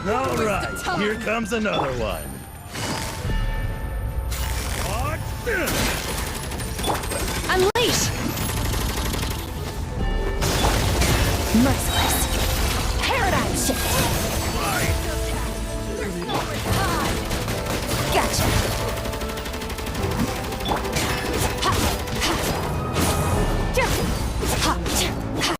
All right, here comes another one. Unleash! Merciless. Paradigm shift. Gotcha. Ha, ha. Ja, ha, ha.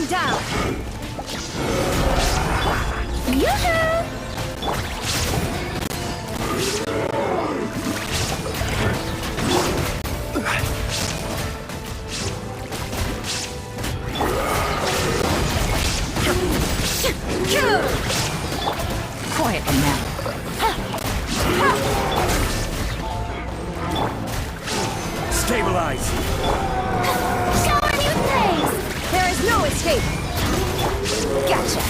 Shine down! Yoo-hoo! Quietly now. Stabilize. Shower new things! There is no escape! Gotcha!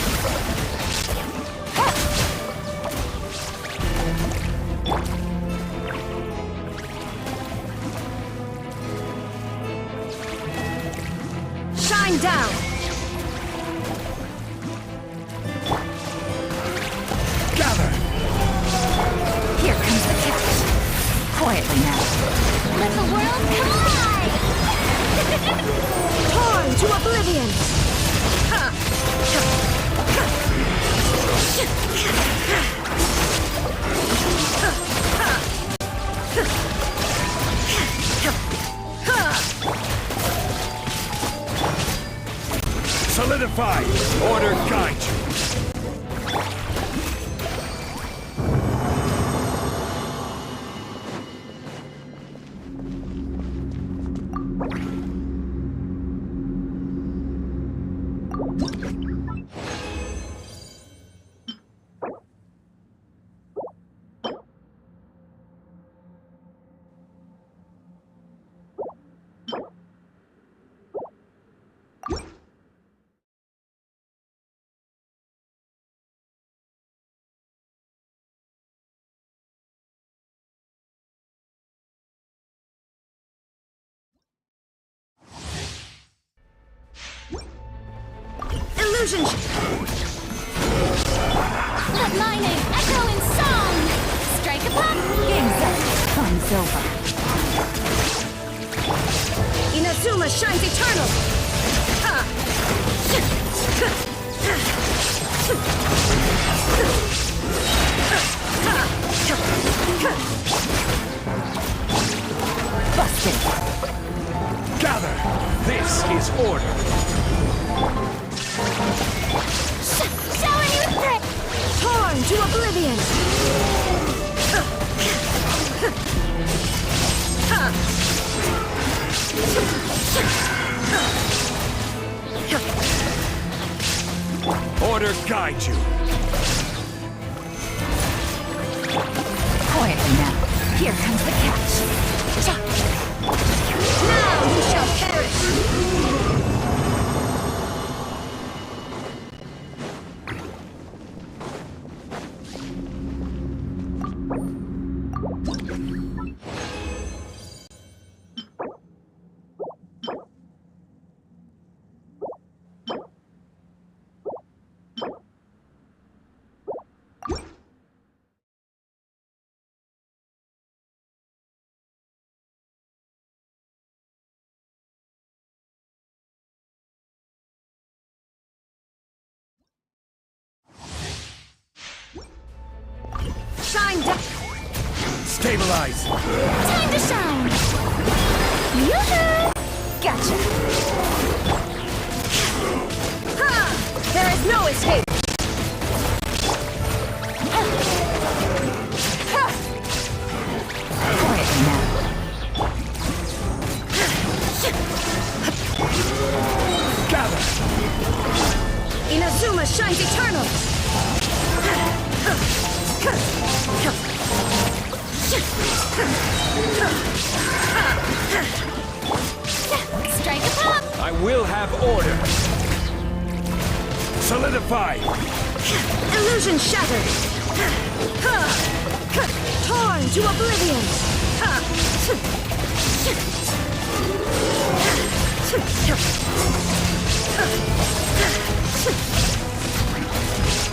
Shine down! Gather. Here comes the catch. Quietly now. Let the world collide! Torn to oblivion! Solidify. Order guide you. Illusion! Let my name echo in song! Strike a pop! Game's up! Fun's over! Inazuma shines eternal! Busted! Gather. This is order. Shower new threat! Torn to oblivion! Order guide you. Quietly now. Here comes the catch. Now you shall perish! Shine down! Stabilize. Time to shine! Yoo-hoo! Gotcha! Ha! There is no escape! Quiet now. Gather. Inazuma shines eternal! Strike a pop! I will have order. Solidify. Illusion shattered! Torn to oblivion!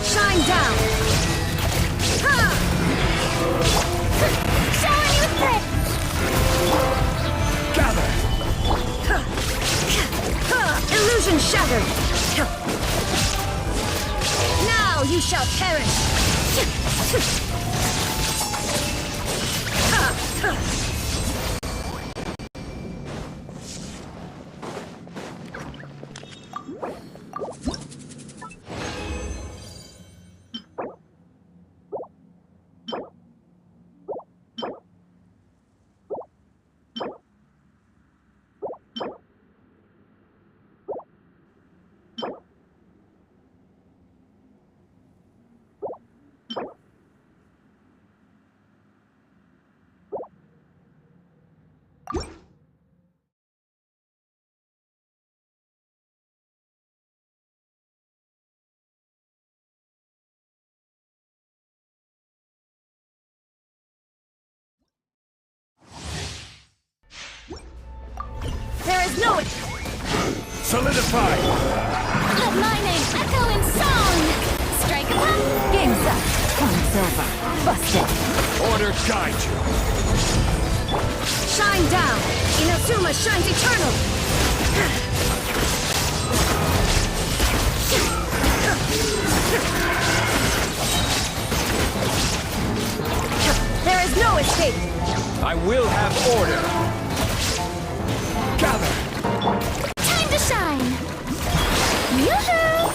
Shine down! Showing you threat! Gather. Illusion shattered! Now you shall perish! know it! Solidify! Let my name echo in song! Strike a pop! Game's up! Fun's over! Busted! Order guide you! Shine down! Inazuma shines eternal! There is no escape! I will have order. Gather! Time to shine! Yoo-hoo!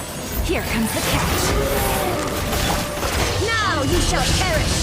Here comes the catch! Now you shall perish!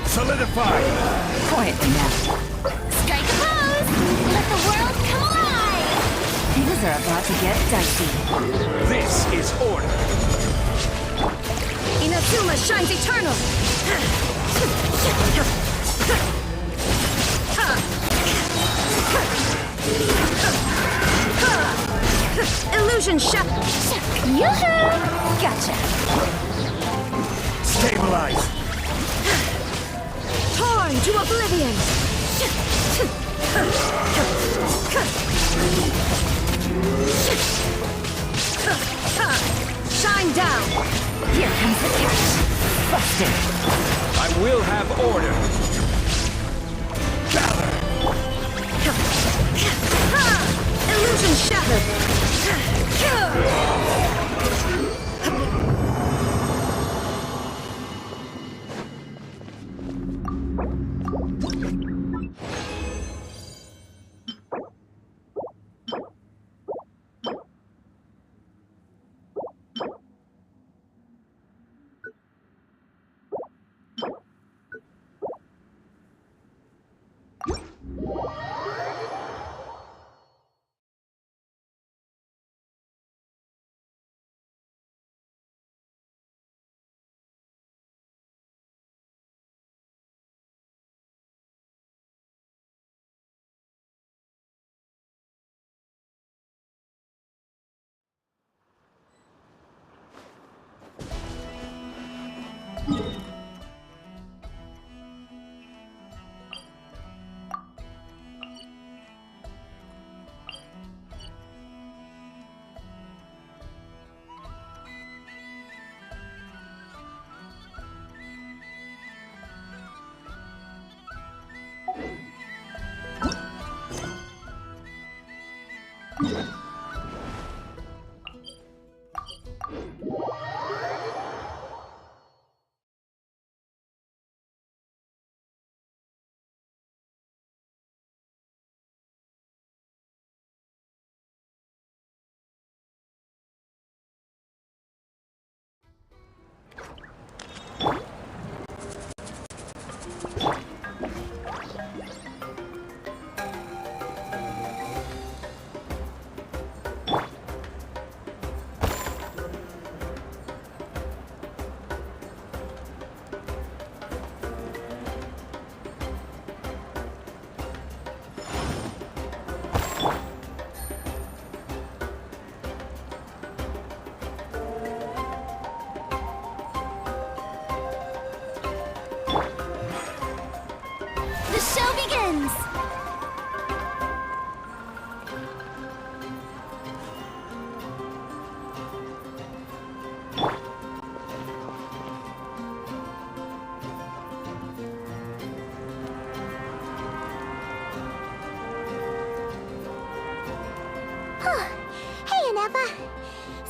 Solidify! Quietly now. Strike a pose! Let the world collide! Things are about to get dicey. This is order. Inazuma shines eternal! Illusion shot! Yoo-hoo! Gotcha! Stabilize! Torn to oblivion! Shine down! Here comes the catch! Busted! I will have order. Gather! Illusion shattered!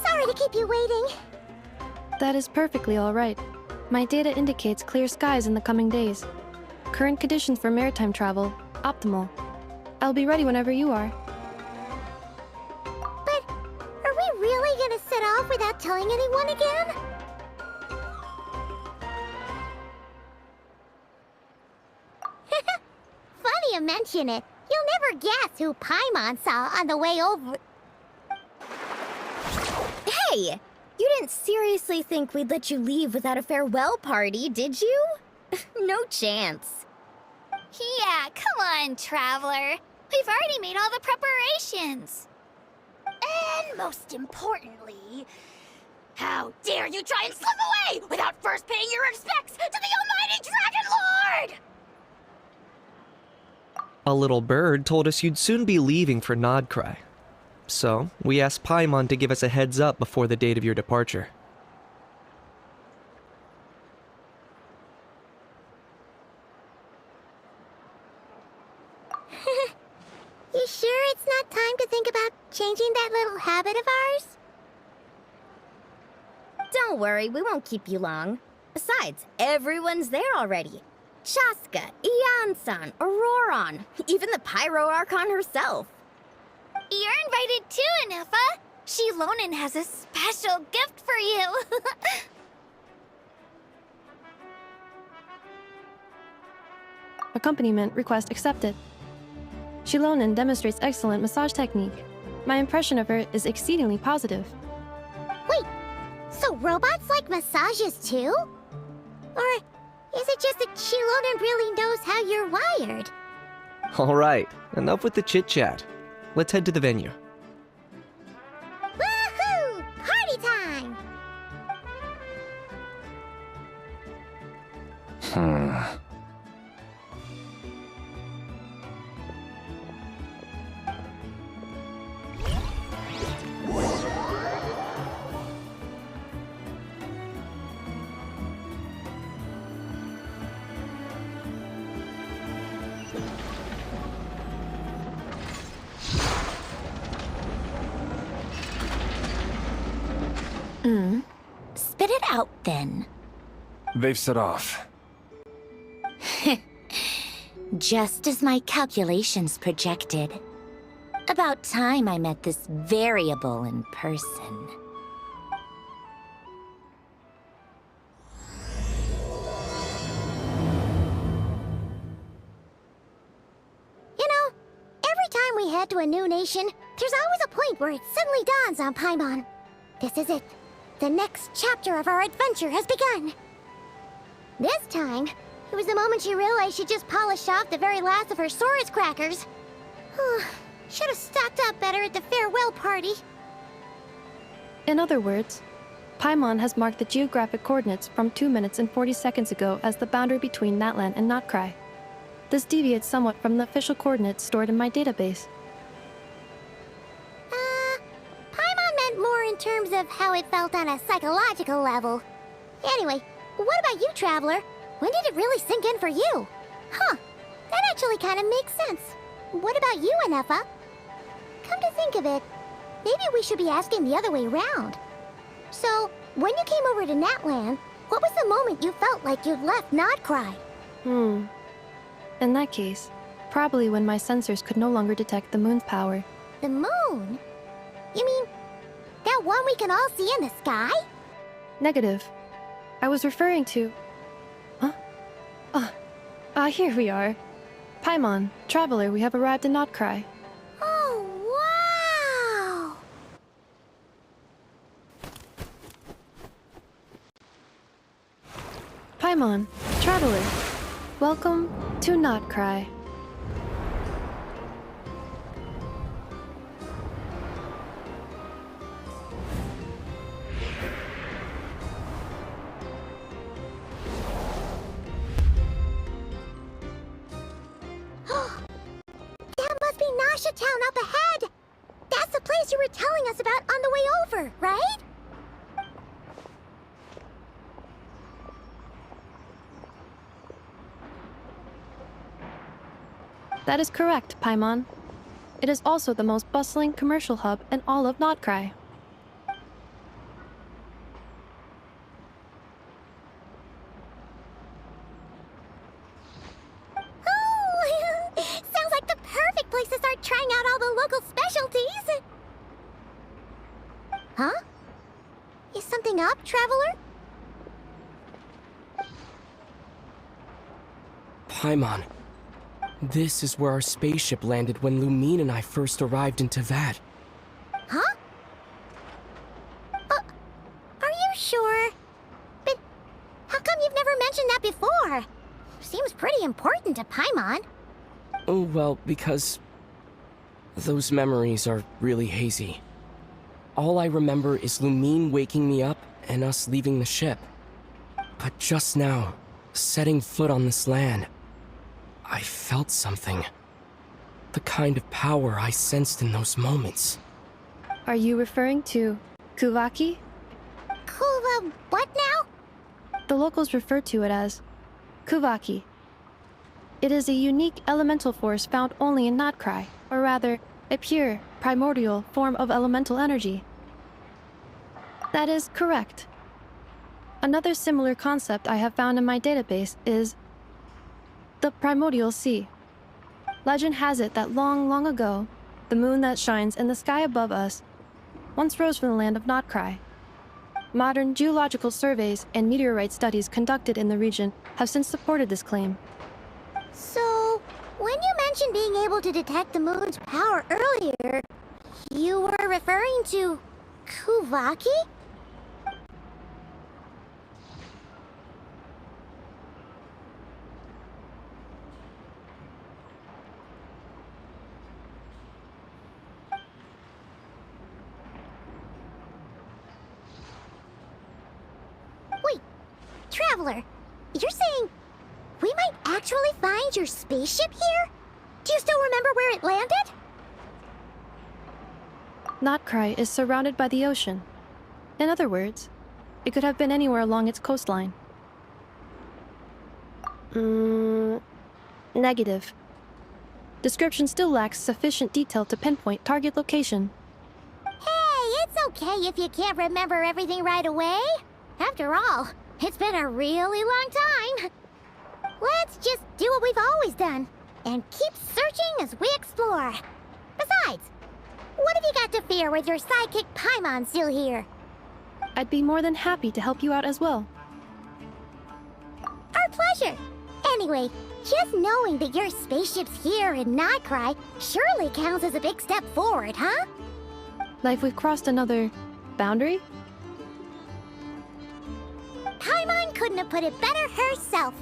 Sorry to keep you waiting. That is perfectly all right. My data indicates clear skies in the coming days. Current conditions for maritime travel, optimal. I'll be ready whenever you are. But are we really gonna set off without telling anyone again? Funny you mention it. You'll never guess who Paimon saw on the way over. Hey! You didn't seriously think we'd let you leave without a farewell party, did you? No chance. Yeah, come on, Traveler. We've already made all the preparations. And most importantly, how dare you try and slip away without first paying your respects to the almighty Dragon Lord! A little bird told us you'd soon be leaving for Nod-Krai. So, we asked Paimon to give us a heads up before the date of your departure. You sure it's not time to think about changing that little habit of ours? Don't worry, we won't keep you long. Besides, everyone's there already. Chaska, Ian-san, Auroron, even the Pyro Archon herself. You're invited too, Anefa. Shilonen has a special gift for you. Accompaniment request accepted. Shilonen demonstrates excellent massage technique. My impression of her is exceedingly positive. Wait, so robots like massages too? Or is it just that Shilonen really knows how you're wired? Alright, enough with the chit-chat. Let's head to the venue. Woohoo! Party time! Spit it out, then. They've set off. Just as my calculations projected. About time I met this variable in person. You know, every time we head to a new nation, there's always a point where it suddenly dawns on Paimon. This is it. The next chapter of our adventure has begun. This time, it was the moment she realized she just polished off the very last of her Saurus crackers. Should have stocked up better at the farewell party. In other words, Paimon has marked the geographic coordinates from 2 minutes and 40 seconds ago as the boundary between Natlan and Nod-Krai. This deviates somewhat from the official coordinates stored in my database. Paimon meant more in terms of how it felt on a psychological level. Anyway, what about you, Traveler? When did it really sink in for you? Huh, that actually kind of makes sense. What about you, Anefa? Come to think of it, maybe we should be asking the other way around. So, when you came over to Natlan, what was the moment you felt like you'd left Nod-Krai? In that case, probably when my sensors could no longer detect the moon's power. The moon? You mean, that one we can all see in the sky? Negative. I was referring to... Here we are. Paimon, Traveler, we have arrived in Nod-Krai. Oh, wow! Paimon, Traveler, welcome to Nod-Krai. That must be Nasha Town up ahead! That's the place you were telling us about on the way over, right? That is correct, Paimon. It is also the most bustling commercial hub in all of Nod-Krai. local specialties. Huh? Is something up, traveler? Paimon, this is where our spaceship landed when Lumine and I first arrived in Teyvat. Huh? Are you sure? But how come you've never mentioned that before? Seems pretty important to Paimon. Oh, well, because those memories are really hazy. All I remember is Lumine waking me up and us leaving the ship. But just now, setting foot on this land, I felt something. The kind of power I sensed in those moments. Are you referring to Kuvaki? What now? The locals refer to it as Kuvaki. It is a unique elemental force found only in Nod-Krai, or rather, a pure, primordial form of elemental energy. That is correct. Another similar concept I have found in my database is the primordial sea. Legend has it that long, long ago, the moon that shines in the sky above us once rose from the land of Nod-Krai. Modern geological surveys and meteorite studies conducted in the region have since supported this claim. So, when you mentioned being able to detect the moon's power earlier, you were referring to Kuvaki? Wait, Traveler, you're saying we might actually find your spaceship here? Do you still remember where it landed? Nod-Krai is surrounded by the ocean. In other words, it could have been anywhere along its coastline. Negative. Description still lacks sufficient detail to pinpoint target location. Hey, it's okay if you can't remember everything right away. After all, it's been a really long time. Let's just do what we've always done, and keep searching as we explore. Besides, what have you got to fear with your sidekick Paimon still here? I'd be more than happy to help you out as well. Our pleasure. Anyway, just knowing that your spaceship's here in Nightbot surely counts as a big step forward, huh? Like we've crossed another boundary? Paimon couldn't have put it better herself.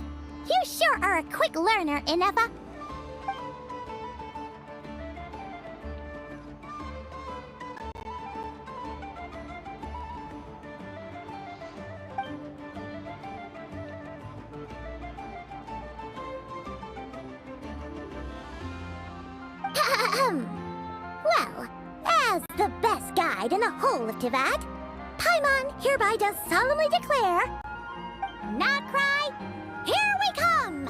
You sure are a quick learner, Ineffa. Well, as the best guide in the whole of Teyvat, Paimon hereby does solemnly declare, Nod-Krai, here we come!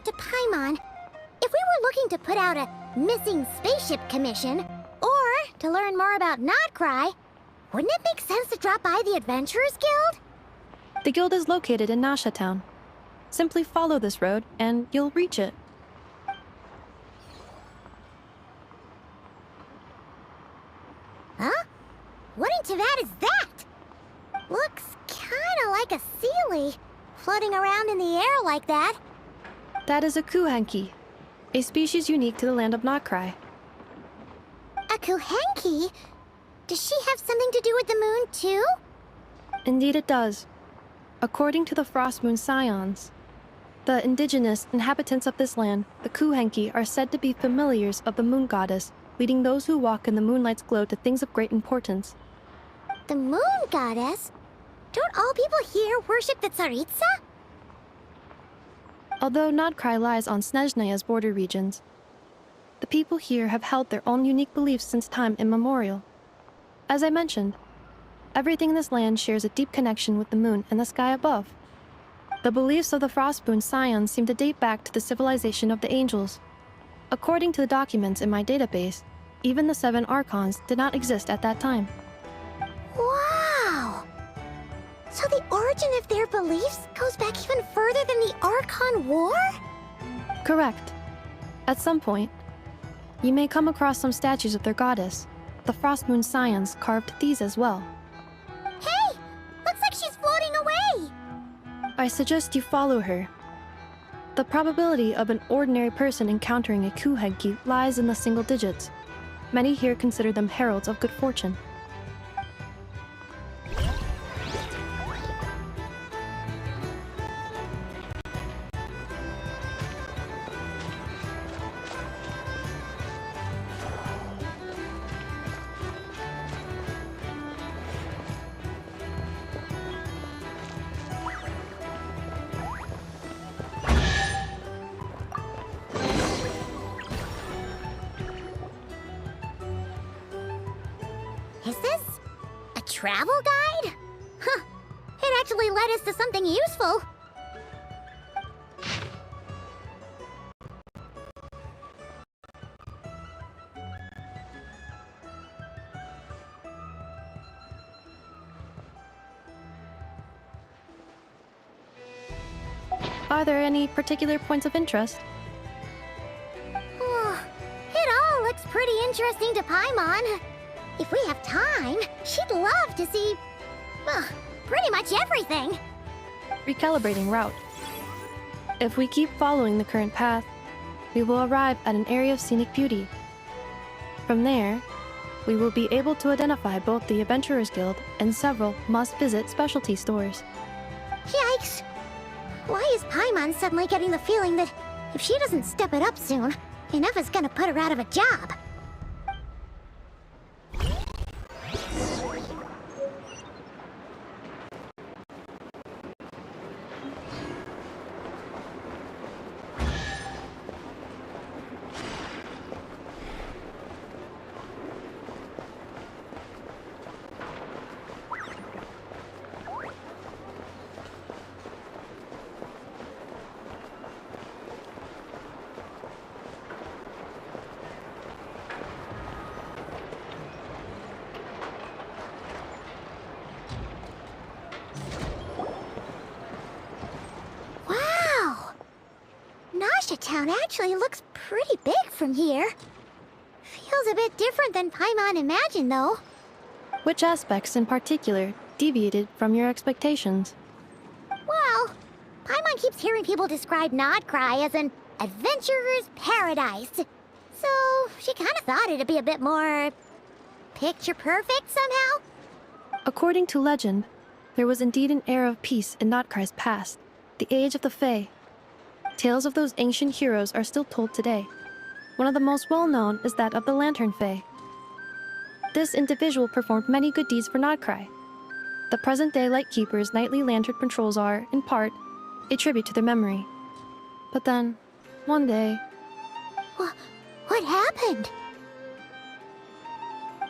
To Paimon, if we were looking to put out a missing spaceship commission, or to learn more about Nod-Krai, wouldn't it make sense to drop by the Adventurers Guild? The guild is located in Nasha Town. Simply follow this road, and you'll reach it. to that is that? Looks kinda like a Sealy, floating around in the air like that. That is a kuhenki, a species unique to the land of Nod-Krai. A Kuhenki? Does she have something to do with the moon, too? Indeed it does. According to the Frost Moon Scions, the indigenous inhabitants of this land, the kuhenki, are said to be familiars of the moon goddess, leading those who walk in the moonlight's glow to things of great importance. The moon goddess? Don't all people here worship the Tsaritsa? Although Nod-Krai lies on Snezhneya's border regions, the people here have held their own unique beliefs since time immemorial. As I mentioned, everything in this land shares a deep connection with the moon and the sky above. The beliefs of the Frostmoon Scions seem to date back to the civilization of the angels. According to the documents in my database, even the 7 Archons did not exist at that time. Wow! So the origin of their beliefs goes back even further than the Archon War? Correct. At some point, you may come across some statues of their goddess. The Frostmoon Scions carved these as well. Hey! Looks like she's floating away! I suggest you follow her. The probability of an ordinary person encountering a kuhenki lies in the single digits. Many here consider them heralds of good fortune. Is this a travel guide? Huh. It actually led us to something useful. Are there any particular points of interest? It all looks pretty interesting to Paimon. If we have time, she'd love to see, pretty much everything. Recalibrating route. If we keep following the current path, we will arrive at an area of scenic beauty. From there, we will be able to identify both the Adventurers Guild and several must-visit specialty stores. Yikes! Why is Paimon suddenly getting the feeling that if she doesn't step it up soon, Ineva's gonna put her out of a job? Town actually looks pretty big from here. Feels a bit different than Paimon imagined, though. Which aspects in particular deviated from your expectations? Well, Paimon keeps hearing people describe Nod-Krai as an adventurer's paradise. So she kind of thought it'd be a bit more picture perfect somehow. According to legend, there was indeed an era of peace in Nod-Krai's past, the age of the Fae. Tales of those ancient heroes are still told today. One of the most well-known is that of the Lantern Fae. This individual performed many good deeds for Nod-Krai. The present-day Lightkeeper's nightly lantern patrols are, in part, a tribute to their memory. But then, one day... What happened?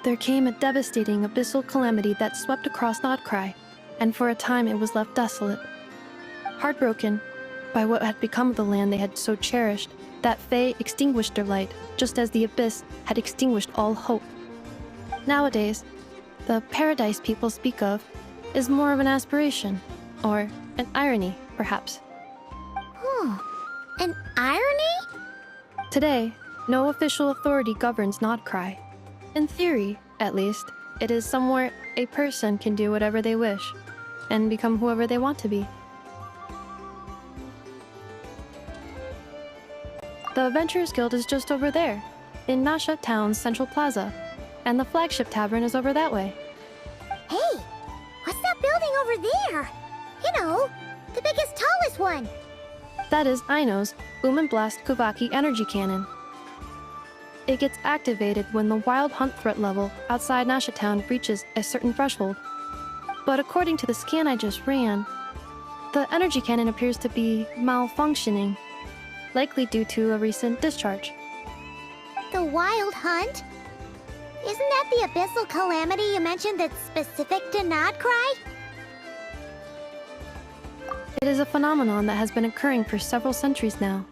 There came a devastating abyssal calamity that swept across Nod-Krai, and for a time it was left desolate. Heartbroken by what had become of the land they had so cherished, that Fae extinguished their light, just as the abyss had extinguished all hope. Nowadays, the paradise people speak of is more of an aspiration, or an irony, perhaps. An irony? Today, no official authority governs Nod-Krai. In theory, at least, It is somewhere a person can do whatever they wish and become whoever they want to be. The Adventurers Guild is just over there, in Nasha Town's Central Plaza, and the flagship tavern is over that way. Hey, what's that building over there? You know, the biggest, tallest one. That is Aino's Boom and Blast Kuvaki energy cannon. It gets activated when the wild hunt threat level outside Nasha Town reaches a certain threshold. But according to the scan I just ran, the energy cannon appears to be malfunctioning, likely due to a recent discharge. The wild hunt? Isn't that the abyssal calamity you mentioned that's specific to Nod-Krai? It is a phenomenon that has been occurring for several centuries now.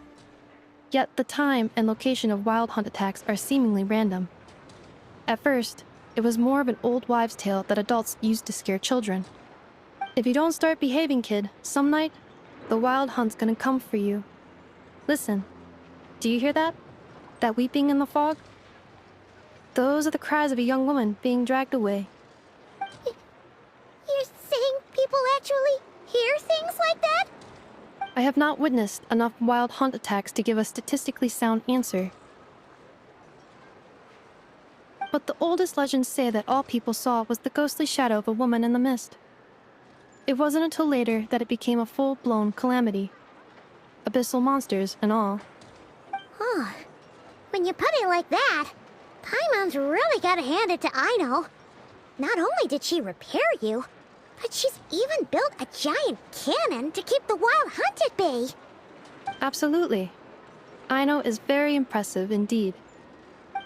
Yet the time and location of wild hunt attacks are seemingly random. At first, it was more of an old wives' tale that adults used to scare children. If you don't start behaving, kid, some night, the wild hunt's gonna come for you. Listen, do you hear that? That weeping in the fog? Those are the cries of a young woman being dragged away. You're saying people actually hear things like that? I have not witnessed enough wild hunt attacks to give a statistically sound answer. But the oldest legends say that all people saw was the ghostly shadow of a woman in the mist. It wasn't until later that it became a full-blown calamity. Abyssal monsters and all. Huh. When you put it like that, Paimon's really gotta hand it to Aino. Not only did she repair you, but she's even built a giant cannon to keep the wild hunt at bay. Absolutely. Aino is very impressive indeed.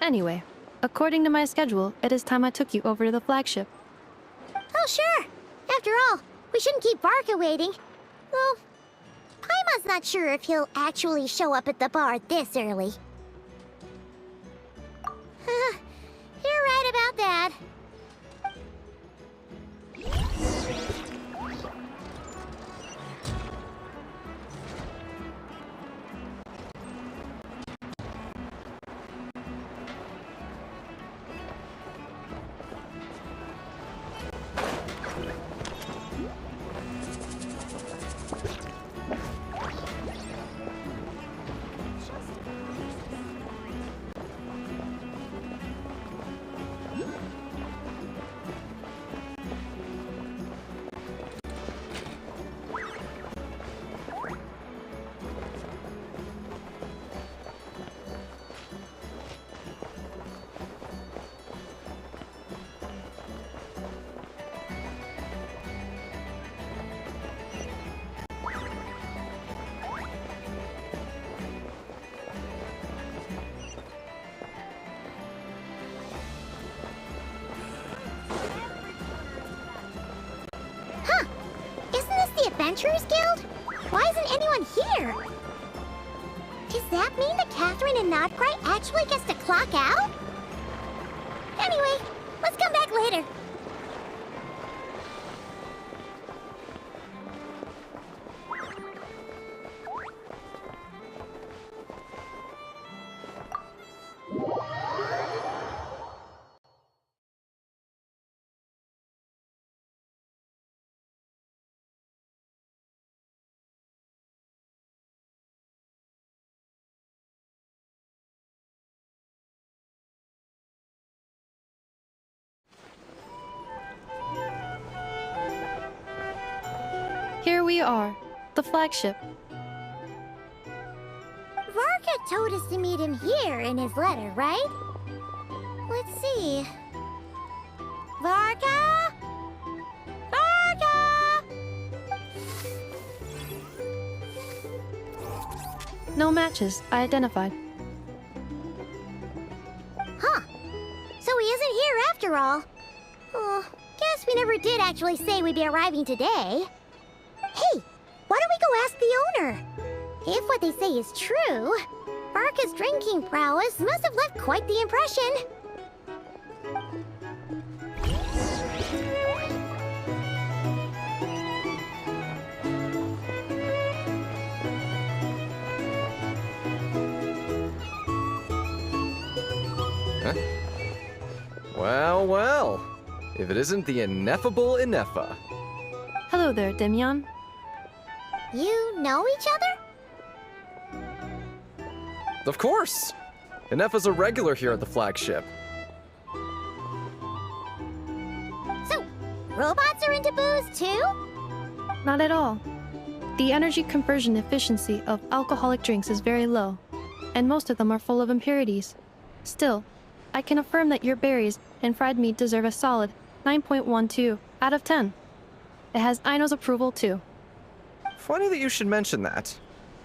Anyway, according to my schedule, it is time I took you over to the flagship. Oh, sure. After all, we shouldn't keep Varka waiting. Well, Paimon's not sure if he'll actually show up at the bar this early. You're right about that. Adventurers Guild? Why isn't anyone here? Does that mean that Catherine and Nod-Krai actually gets to clock out? Anyway, let's come back later. Here we are, the flagship. Varka told us to meet him here in his letter, right? Let's see. Varka? Varka! No matches identified. Huh. So he isn't here after all. Oh, guess we never did actually say we'd be arriving today. Hey, why don't we go ask the owner? If what they say is true, Varka's drinking prowess must have left quite the impression. Huh? Well, well. if it isn't the ineffable Ineffa. Hello there, Demyon. You know each other? Of course! Ineffa's a regular here at the flagship. So, robots are into booze too? Not at all. The energy conversion efficiency of alcoholic drinks is very low, and most of them are full of impurities. Still, I can affirm that your berries and fried meat deserve a solid 9.12 out of 10. It has Aino's approval too. Funny that you should mention that.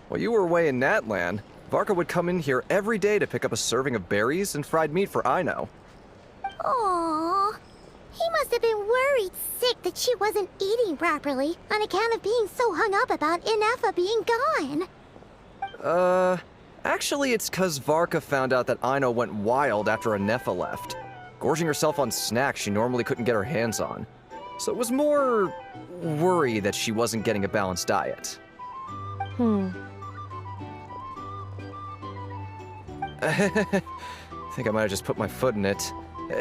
While you were away in Natlan, Varka would come in here every day to pick up a serving of berries and fried meat for Aino. Aww. He must have been worried sick that she wasn't eating properly on account of being so hung up about Ineffa being gone. Actually it's 'cause Varka found out that Aino went wild after Ineffa left, gorging herself on snacks she normally couldn't get her hands on. So it was more worry that she wasn't getting a balanced diet. I think I might have just put my foot in it.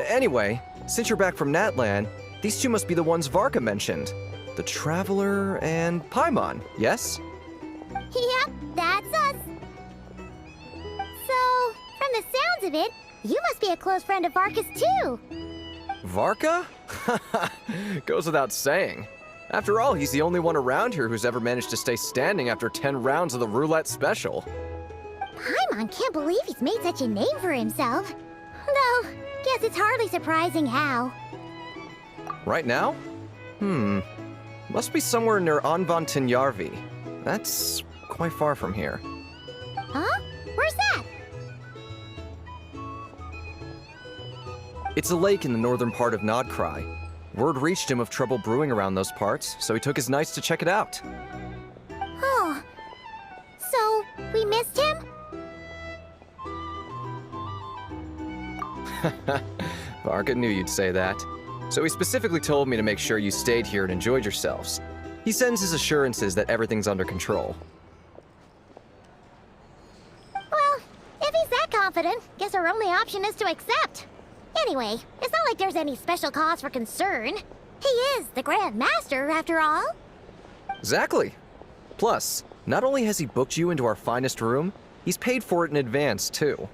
Anyway, since you're back from Natlan, these two must be the ones Varka mentioned. The Traveler and Paimon, yes? Yep, that's us. So, from the sounds of it, you must be a close friend of Varka's too. Varka? Goes without saying. After all, he's the only one around here who's ever managed to stay standing after 10 rounds of the roulette special. Paimon can't believe he's made such a name for himself. Though, guess it's hardly surprising how. Right now? Must be somewhere near Anvantinyarvi. That's quite far from here. Huh? Where's that? It's a lake in the northern part of Nod-Krai. Word reached him of trouble brewing around those parts, so he took his knights to check it out. Oh. So, we missed him? Varka knew you'd say that. So he specifically told me to make sure you stayed here and enjoyed yourselves. He sends his assurances that everything's under control. Well, if he's that confident, guess our only option is to accept. Anyway, it's not like there's any special cause for concern. He is the Grand Master, after all. Exactly. Plus, not only has he booked you into our finest room, he's paid for it in advance, too.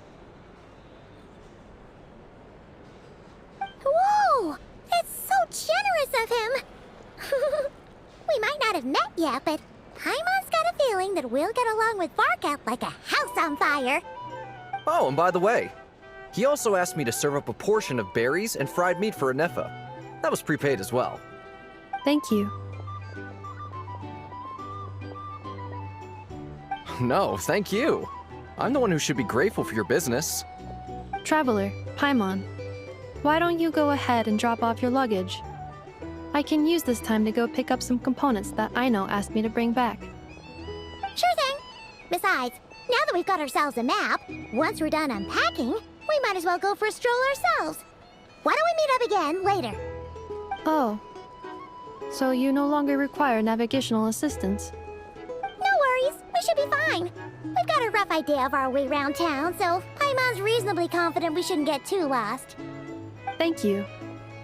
Whoa! It's so generous of him! We might not have met yet, but Paimon's got a feeling that we'll get along with Varka like a house on fire. Oh, and by the way, he also asked me to serve up a portion of berries and fried meat for Ineffa. That was prepaid as well. Thank you. No, thank you. I'm the one who should be grateful for your business. Traveler, Paimon, why don't you go ahead and drop off your luggage? I can use this time to go pick up some components that Aino asked me to bring back. Sure thing. Besides, now that we've got ourselves a map, once we're done unpacking, we might as well go for a stroll ourselves. Why don't we meet up again later? Oh. So you no longer require navigational assistance? No worries, we should be fine. We've got a rough idea of our way around town, so Paimon's reasonably confident we shouldn't get too lost. Thank you.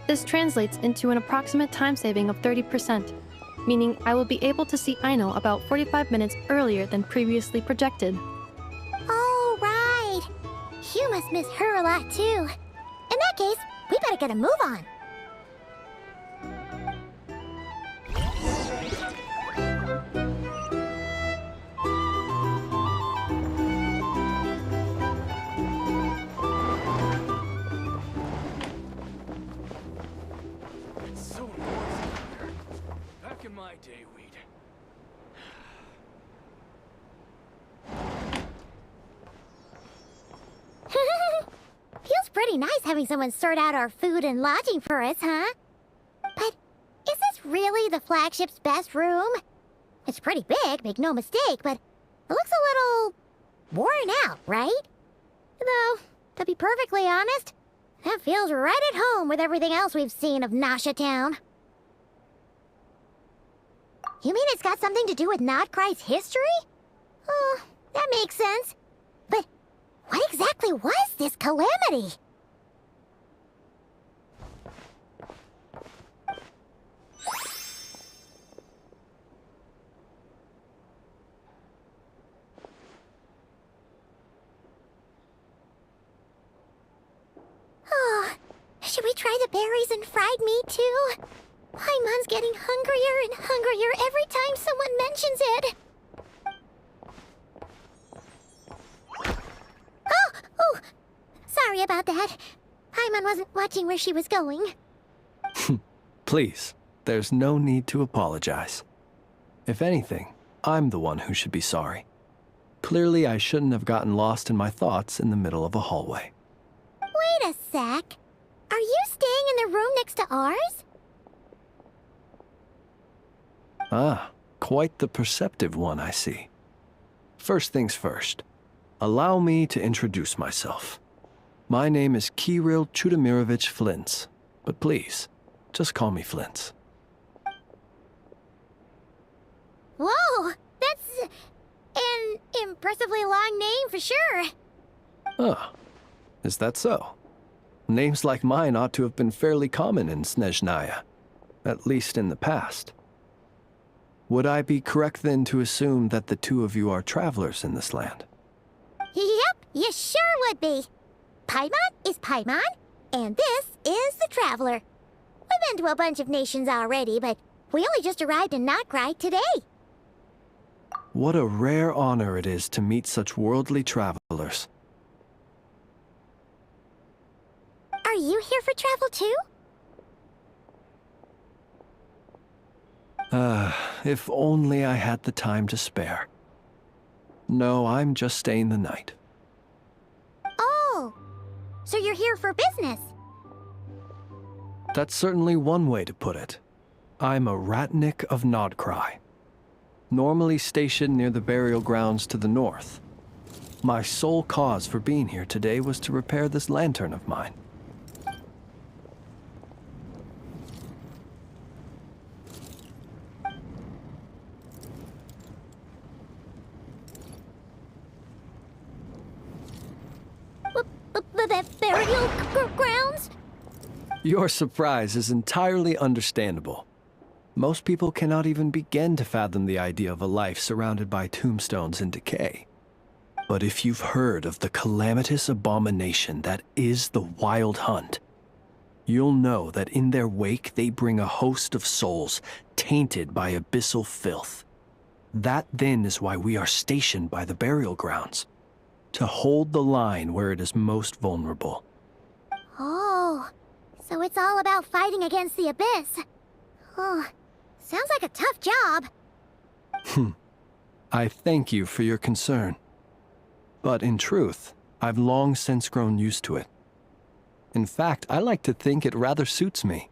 This translates into an approximate time saving of 30%, meaning I will be able to see Aino about 45 minutes earlier than previously projected. Oh, right. You must miss her a lot, too. In that case, we better get a move on. It's so noisy here. Back in my day, we'd... Feels pretty nice having someone sort out our food and lodging for us, huh? But is this really the flagship's best room? It's pretty big, make no mistake, but it looks a little worn out, right? Though, to be perfectly honest, that feels right at home with everything else we've seen of Nasha Town. You mean it's got something to do with Nod-Krai's history? Oh, that makes sense. But what exactly was this calamity? try the berries and fried meat too? Paimon's getting hungrier and hungrier every time someone mentions it. Oh! Sorry about that. Paimon wasn't watching where she was going. Please, there's no need to apologize. If anything, I'm the one who should be sorry. Clearly, I shouldn't have gotten lost in my thoughts in the middle of a hallway. Wait a sec. Are you staying in the room next to ours? Ah, quite the perceptive one, I see. First things first, allow me to introduce myself. My name is Kirill Chudamirovich Flintz, but please, just call me Flintz. Whoa, that's an impressively long name for sure. Ah, is that so? Names like mine ought to have been fairly common in Snezhnaya, at least in the past. Would I be correct then to assume that the two of you are travelers in this land? Yep, you sure would be. Paimon is Paimon, and this is the Traveler. We've been to a bunch of nations already, but we only just arrived in Nod-Krai today. What a rare honor it is to meet such worldly travelers. Are you here for travel too? If only I had the time to spare. No, I'm just staying the night. Oh, so you're here for business? That's certainly one way to put it. I'm a Ratnik of Nod-Krai, normally stationed near the burial grounds to the north. My sole cause for being here today was to repair this lantern of mine. The burial grounds? Your surprise is entirely understandable. Most people cannot even begin to fathom the idea of a life surrounded by tombstones and decay. But if you've heard of the calamitous abomination that is the Wild Hunt, you'll know that in their wake they bring a host of souls tainted by abyssal filth. That then is why we are stationed by the burial grounds, to hold the line where it is most vulnerable. Oh, so it's all about fighting against the abyss. Oh, sounds like a tough job. I thank you for your concern. But in truth, I've long since grown used to it. In fact, I like to think it rather suits me.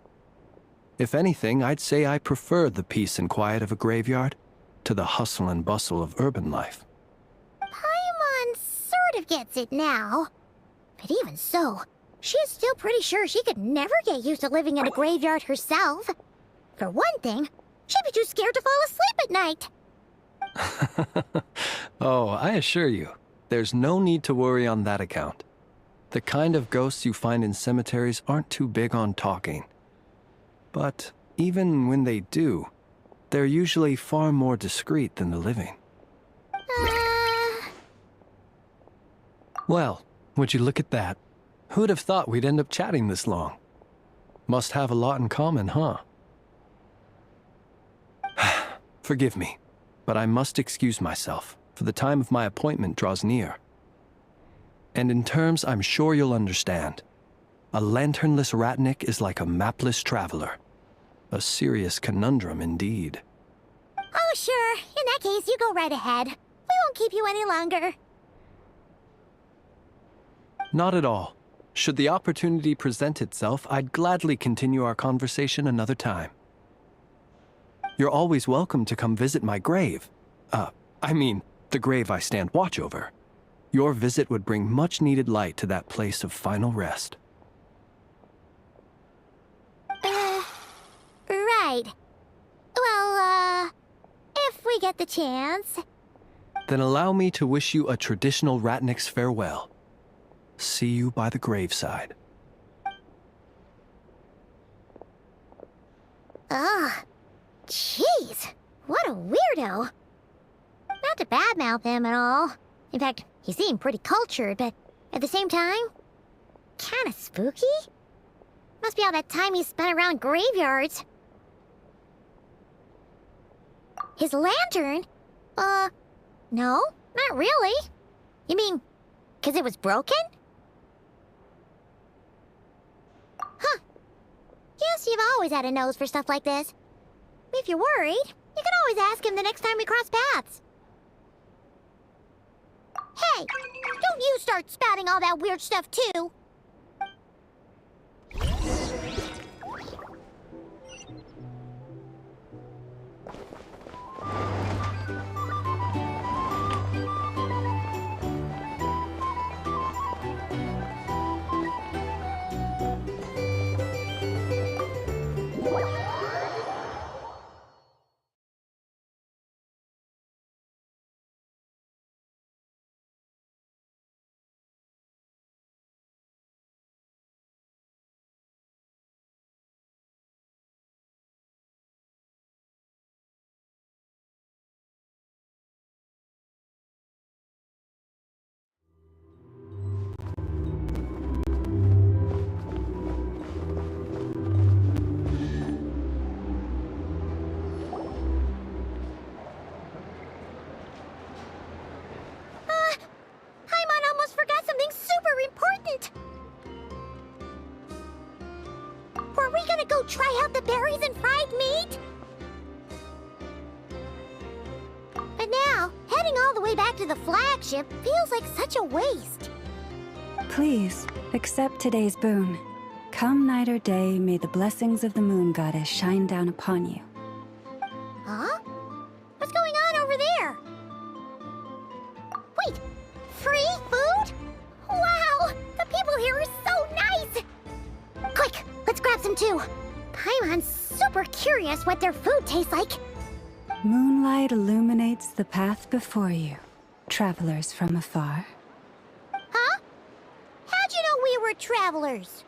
If anything, I'd say I prefer the peace and quiet of a graveyard to the hustle and bustle of urban life. Paimon sort of gets it now. But even so, she is still pretty sure she could never get used to living in a graveyard herself. For one thing, she'd be too scared to fall asleep at night. Oh, I assure you, there's no need to worry on that account. The kind of ghosts you find in cemeteries aren't too big on talking. But even when they do, they're usually far more discreet than the living. Well, would you look at that? Who'd have thought we'd end up chatting this long? Must have a lot in common, huh? Forgive me, but I must excuse myself, for the time of my appointment draws near. And in terms I'm sure you'll understand, a lanternless Ratnik is like a mapless traveler. A serious conundrum indeed. Oh, sure. In that case, you go right ahead. We won't keep you any longer. Not at all. Should the opportunity present itself, I'd gladly continue our conversation another time. You're always welcome to come visit my grave. I mean, the grave I stand watch over. Your visit would bring much-needed light to that place of final rest. Right. Well, if we get the chance. Then allow me to wish you a traditional Ratnik's farewell. See you by the graveside. Ugh. Jeez. What a weirdo. Not to badmouth him at all. In fact, he seemed pretty cultured, but at the same time, kinda spooky. Must be all that time he spent around graveyards. His lantern? No, not really. You mean, 'cause it was broken? Huh. Guess you've always had a nose for stuff like this. If you're worried, you can always ask him the next time we cross paths. Hey, don't you start spouting all that weird stuff too. Try out the berries and fried meat? But now, heading all the way back to the flagship feels like such a waste. Please, accept today's boon. Come night or day, may the blessings of the moon goddess shine down upon you. Huh? What's going on over there? Wait, free food? Wow, the people here are so nice! Quick, let's grab some too. Paimon's super curious what their food tastes like. Moonlight illuminates the path before you, travelers from afar. Huh? How'd you know we were travelers?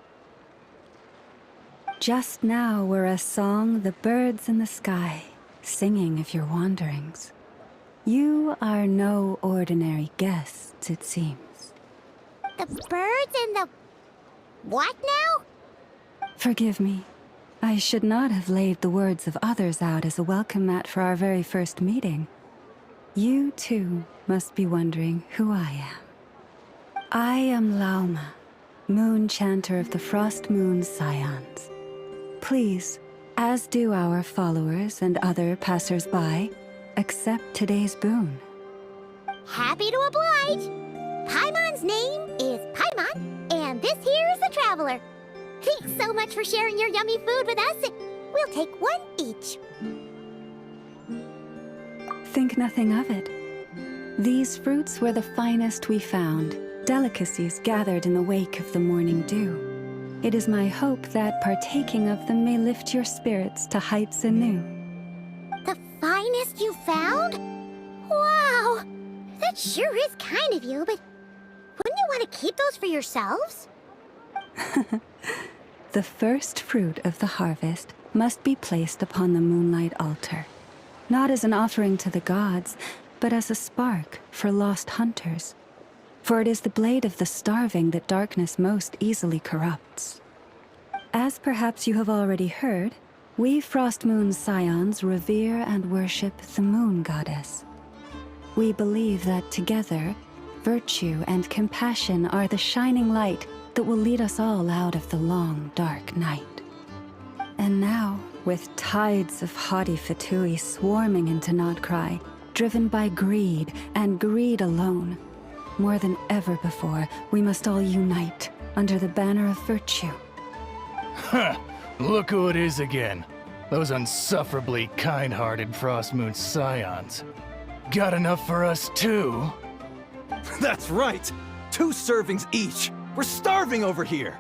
Just now were a song the birds in the sky, singing of your wanderings. You are no ordinary guests, it seems. The birds and the... what now? Forgive me. I should not have laid the words of others out as a welcome mat for our very first meeting. You, too, must be wondering who I am. I am Lauma, moon chanter of the Frost Moon's Scions. Please, as do our followers and other passers-by, accept today's boon. Happy to oblige! Paimon's name is Paimon, and this here is the Traveler. Thanks so much for sharing your yummy food with us. We'll take one each. Think nothing of it. These fruits were the finest we found, delicacies gathered in the wake of the morning dew. It is my hope that partaking of them may lift your spirits to heights anew. The finest you found? Wow! That sure is kind of you, but wouldn't you want to keep those for yourselves? The first fruit of the harvest must be placed upon the moonlight altar, not as an offering to the gods, but as a spark for lost hunters. For it is the blade of the starving that darkness most easily corrupts. As perhaps you have already heard, we Frost Moon's Scions revere and worship the moon goddess. We believe that together, virtue and compassion are the shining light that will lead us all out of the long, dark night. And now, with tides of haughty Fatui swarming into Nod-Krai, driven by greed, and greed alone, more than ever before, we must all unite under the banner of virtue. Huh, look who it is again. Those unsufferably kind-hearted Frost Moon Scions. Got enough for us too? That's right! 2 servings each! We're starving over here!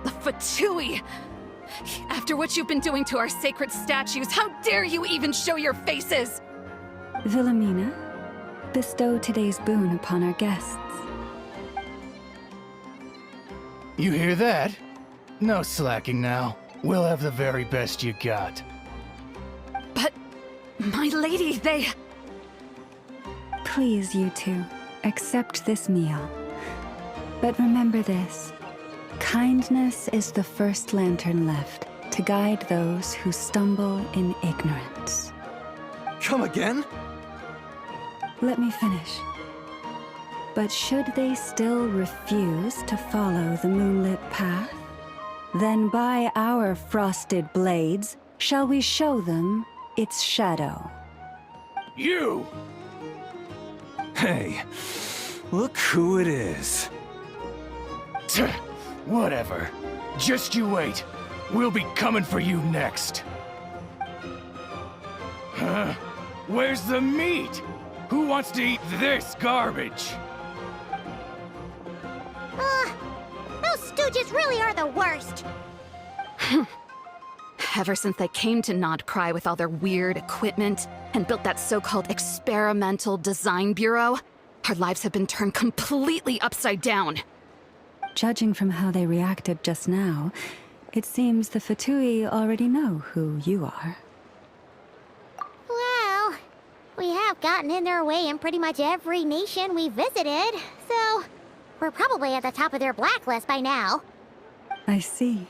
Fatui! After what you've been doing to our sacred statues, how dare you even show your faces? Wilhelmina, bestow today's boon upon our guests. You hear that? No slacking now. We'll have the very best you got. But, my lady, they... Please, you two, accept this meal. But remember this. Kindness is the first lantern left to guide those who stumble in ignorance. Come again? Let me finish. But should they still refuse to follow the moonlit path, then by our frosted blades shall we show them its shadow. You! Hey, look who it is. Tch, whatever. Just you wait. We'll be coming for you next. Huh? Where's the meat? Who wants to eat this garbage? Those stooges really are the worst. Ever since they came to Nod-Krai with all their weird equipment and built that so-called experimental design bureau, our lives have been turned completely upside down. Judging from how they reacted just now, it seems the Fatui already know who you are. Well, we have gotten in their way in pretty much every nation we visited, so we're probably at the top of their blacklist by now. I see.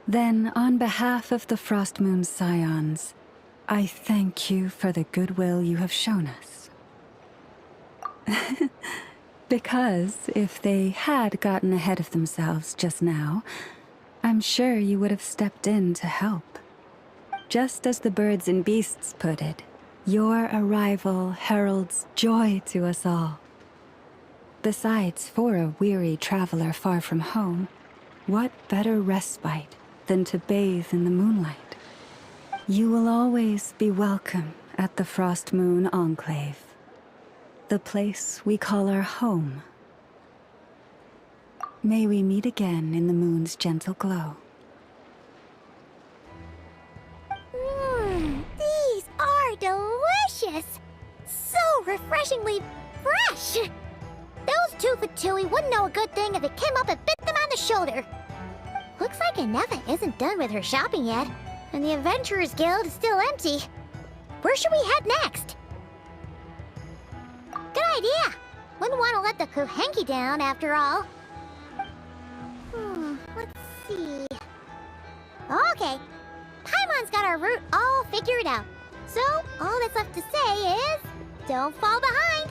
Then, on behalf of the Frost Moon Scions, I thank you for the goodwill you have shown us. Because if they had gotten ahead of themselves just now, I'm sure you would have stepped in to help. Just as the birds and beasts put it, your arrival heralds joy to us all. Besides, for a weary traveler far from home, what better respite than to bathe in the moonlight? You will always be welcome at the Frost Moon Enclave, the place we call our home. May we meet again in the moon's gentle glow. These are delicious! So refreshingly fresh! Those two Fatui wouldn't know a good thing if it came up and bit them on the shoulder. Looks like Anefa isn't done with her shopping yet, and the Adventurers Guild is still empty. Where should we head next? Good idea! Wouldn't want to let the Kuhenki down, after all. Let's see... Okay, Paimon's got our route all figured out. So, all that's left to say is... don't fall behind!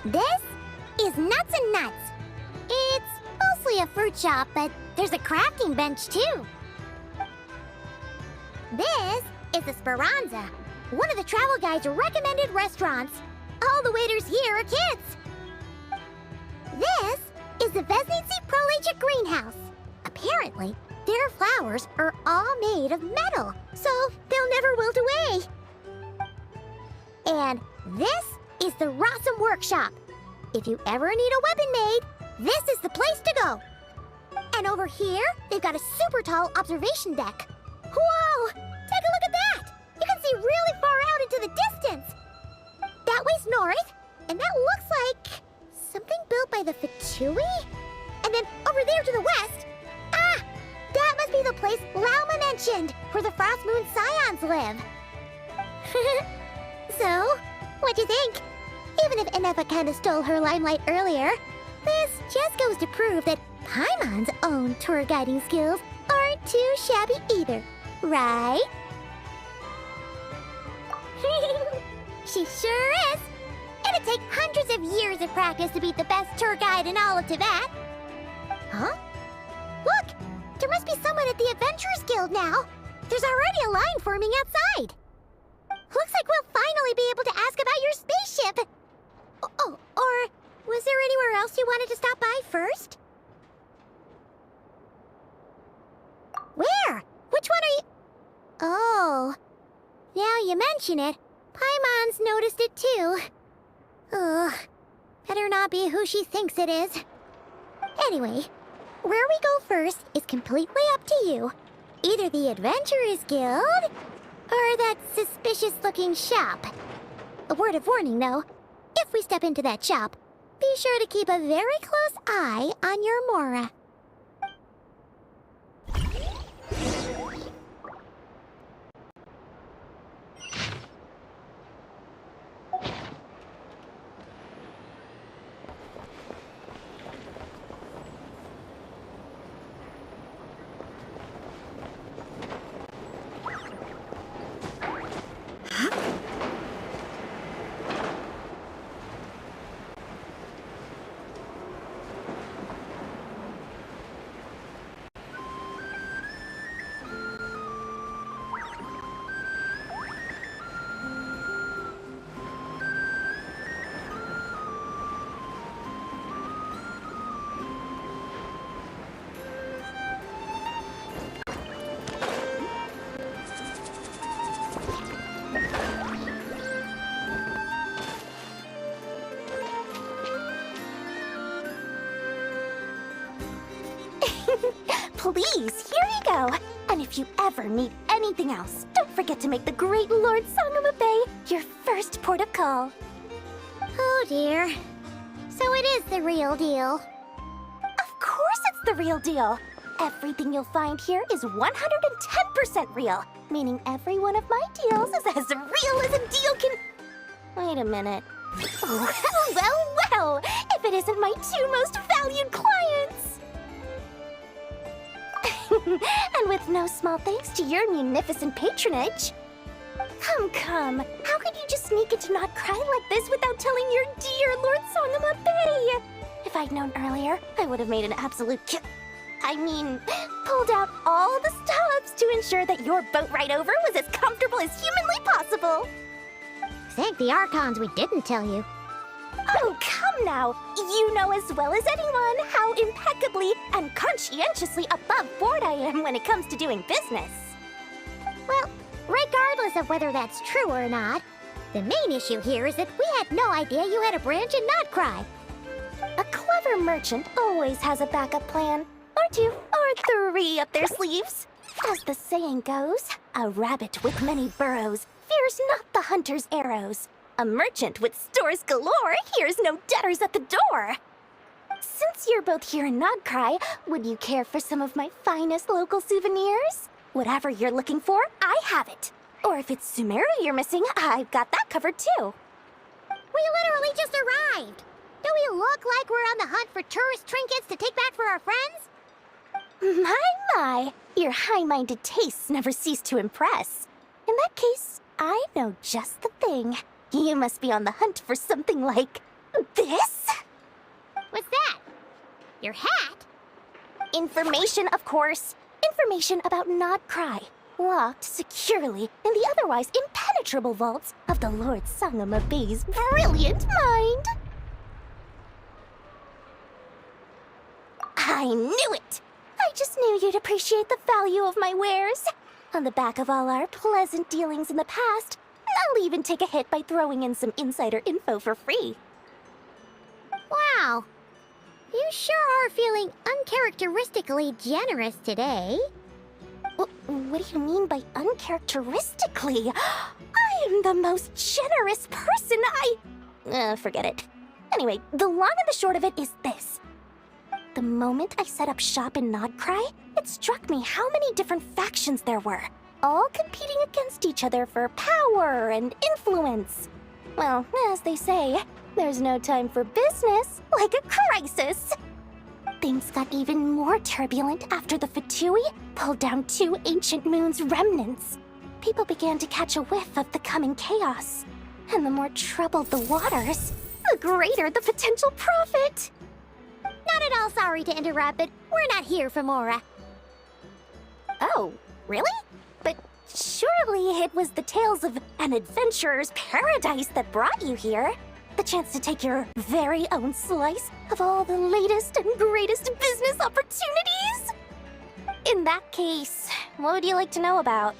This is Nuts and Nuts. It's mostly a fruit shop, but there's a crafting bench, too. This is the Speranza, one of the travel guide's recommended restaurants. All the waiters here are kids. This is the Vesnitsi Prolejik greenhouse. Apparently, their flowers are all made of metal, so they'll never wilt away. And this is the Rossum Workshop. If you ever need a weapon made, this is the place to go. And over here, they've got a super tall observation deck. Whoa! Take a look at that! You can see really far out into the distance. That way's north, and that looks like something built by the Fatui? And then over there to the west, that must be the place Realme mentioned, where the Frost Moon Scions live. So, what'd you think? Even if Anefa kinda stole her limelight earlier, this just goes to prove that Paimon's own tour guiding skills aren't too shabby either, right? She sure is! It'd take hundreds of years of practice to be the best tour guide in all of Tibet. Huh? Look! There must be someone at the Adventurers Guild now. There's already a line forming outside. Looks like we'll finally be able to ask about your spaceship. Oh, or was there anywhere else you wanted to stop by first? Where? Which one are you... Oh, now you mention it, Paimon's noticed it too. Ugh, better not be who she thinks it is. Anyway, where we go first is completely up to you. Either the Adventurers Guild, or that suspicious-looking shop. A word of warning, though. If we step into that shop, be sure to keep a very close eye on your Mora. please, here you go. And if you ever need anything else, don't forget to make the great Lord Sangamo Bay your first port of call. Oh dear. So it is the real deal. Of course it's the real deal. Everything you'll find here is 110% real, meaning every one of my deals is as real as a deal can... Wait a minute. Well, if it isn't my two most valued clients! And with no small thanks to your munificent patronage. Come, how could you just sneak into Nod-Krai like this without telling your dear Lord Sangamo Bay? If I'd known earlier, I would have made an absolute pulled out all the stops to ensure that your boat ride over was as comfortable as humanly possible. Thank the Archons we didn't tell you. Oh, come now. You know as well as anyone how impeccably and conscientiously above board I am when it comes to doing business. Well, regardless of whether that's true or not, the main issue here is that we had no idea you had a branch in Nod-Krai. A clever merchant always has a backup plan, or two, or three up their sleeves. As the saying goes, a rabbit with many burrows fears not the hunter's arrows. A merchant with stores galore hears no debtors at the door. Since you're both here in Nod-Krai, would you care for some of my finest local souvenirs? Whatever you're looking for, I have it. Or if it's Sumeru you're missing, I've got that covered too. We literally just arrived. Do we look like we're on the hunt for tourist trinkets to take back for our friends? My, your high-minded tastes never cease to impress. In that case, I know just the thing. You must be on the hunt for something like this? What's that? Your hat? Information, of course. Information about Nod-Krai, locked securely in the otherwise impenetrable vaults of the Lord Sangamo Bay's brilliant mind. I knew it! I just knew you'd appreciate the value of my wares. On the back of all our pleasant dealings in the past, I'll even take a hit by throwing in some insider info for free. Wow. You sure are feeling uncharacteristically generous today. What do you mean by uncharacteristically? I am the most generous person forget it. Anyway, the long and the short of it is this. The moment I set up shop in Nod-Krai, it struck me how many different factions there were, all competing against each other for power and influence. Well, as they say, there's no time for business like a crisis. Things got even more turbulent after the Fatui pulled down two ancient moon's remnants. People began to catch a whiff of the coming chaos. And the more troubled the waters, the greater the potential profit. Not at all sorry to interrupt, but we're not here for Mora. Oh, really? But surely it was the tales of an adventurer's paradise that brought you here. The chance to take your very own slice of all the latest and greatest business opportunities? In that case, what would you like to know about?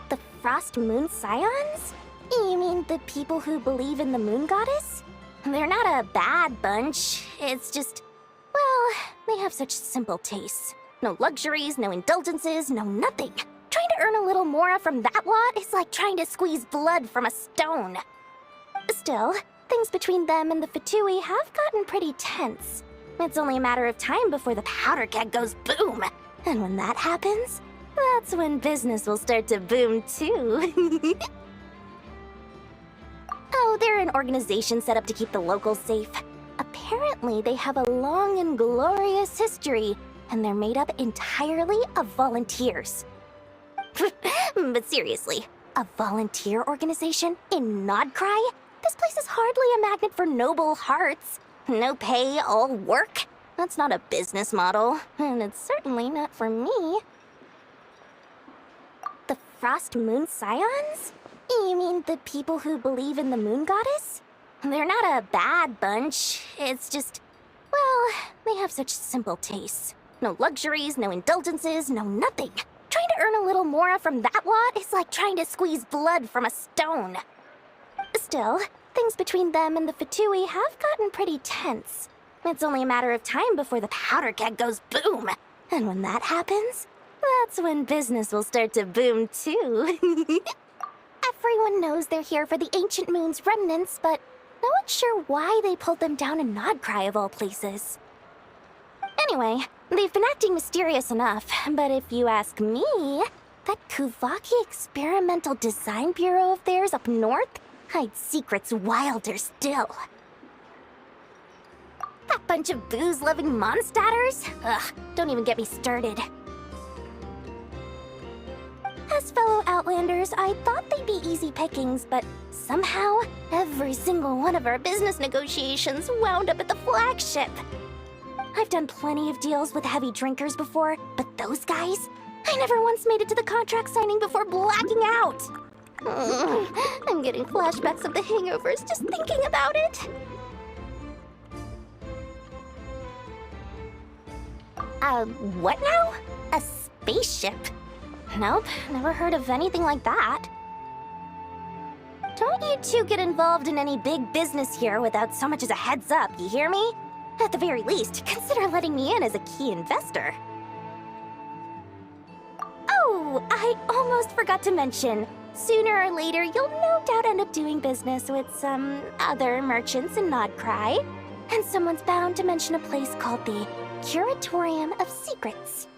The Frost Moon Scions? You mean the people who believe in the moon goddess? They're not a bad bunch. It's just, well, they have such simple tastes. No luxuries, no indulgences, no nothing. Trying to earn a little more from that lot is like trying to squeeze blood from a stone. Still, things between them and the Fatui have gotten pretty tense. It's only a matter of time before the powder keg goes boom. And when that happens, that's when business will start to boom too. Oh, they're an organization set up to keep the locals safe. Apparently, they have a long and glorious history, and they're made up entirely of volunteers. But seriously, a volunteer organization in Nod-Krai? This place is hardly a magnet for noble hearts. No pay, all work. That's not a business model, and it's certainly not for me. The Frost Moon Scions? You mean the people who believe in the moon goddess? They're not a bad bunch. It's just, well, they have such simple tastes. No luxuries, no indulgences, no nothing. Trying to earn a little more from that lot is like trying to squeeze blood from a stone. Still, things between them and the Fatui have gotten pretty tense. It's only a matter of time before the powder keg goes boom. And when that happens, that's when business will start to boom too. Everyone knows they're here for the Ancient Moon's remnants, but no one's sure why they pulled them down in Nod-Krai of all places. Anyway, they've been acting mysterious enough, but if you ask me, that Kuvaki Experimental Design Bureau of theirs up north hides secrets wilder still. That bunch of booze-loving monstators? Ugh, don't even get me started. As fellow Outlanders, I thought they'd be easy pickings, but somehow, every single one of our business negotiations wound up at the flagship. I've done plenty of deals with heavy drinkers before, but those guys? I never once made it to the contract signing before blacking out. I'm getting flashbacks of the hangovers just thinking about it. What now? A spaceship? Nope, never heard of anything like that. Don't you two get involved in any big business here without so much as a heads up, you hear me? At the very least, consider letting me in as a key investor. Oh, I almost forgot to mention. Sooner or later, you'll no doubt end up doing business with some other merchants in Nod-Krai. And someone's bound to mention a place called the Curatorium of Secrets.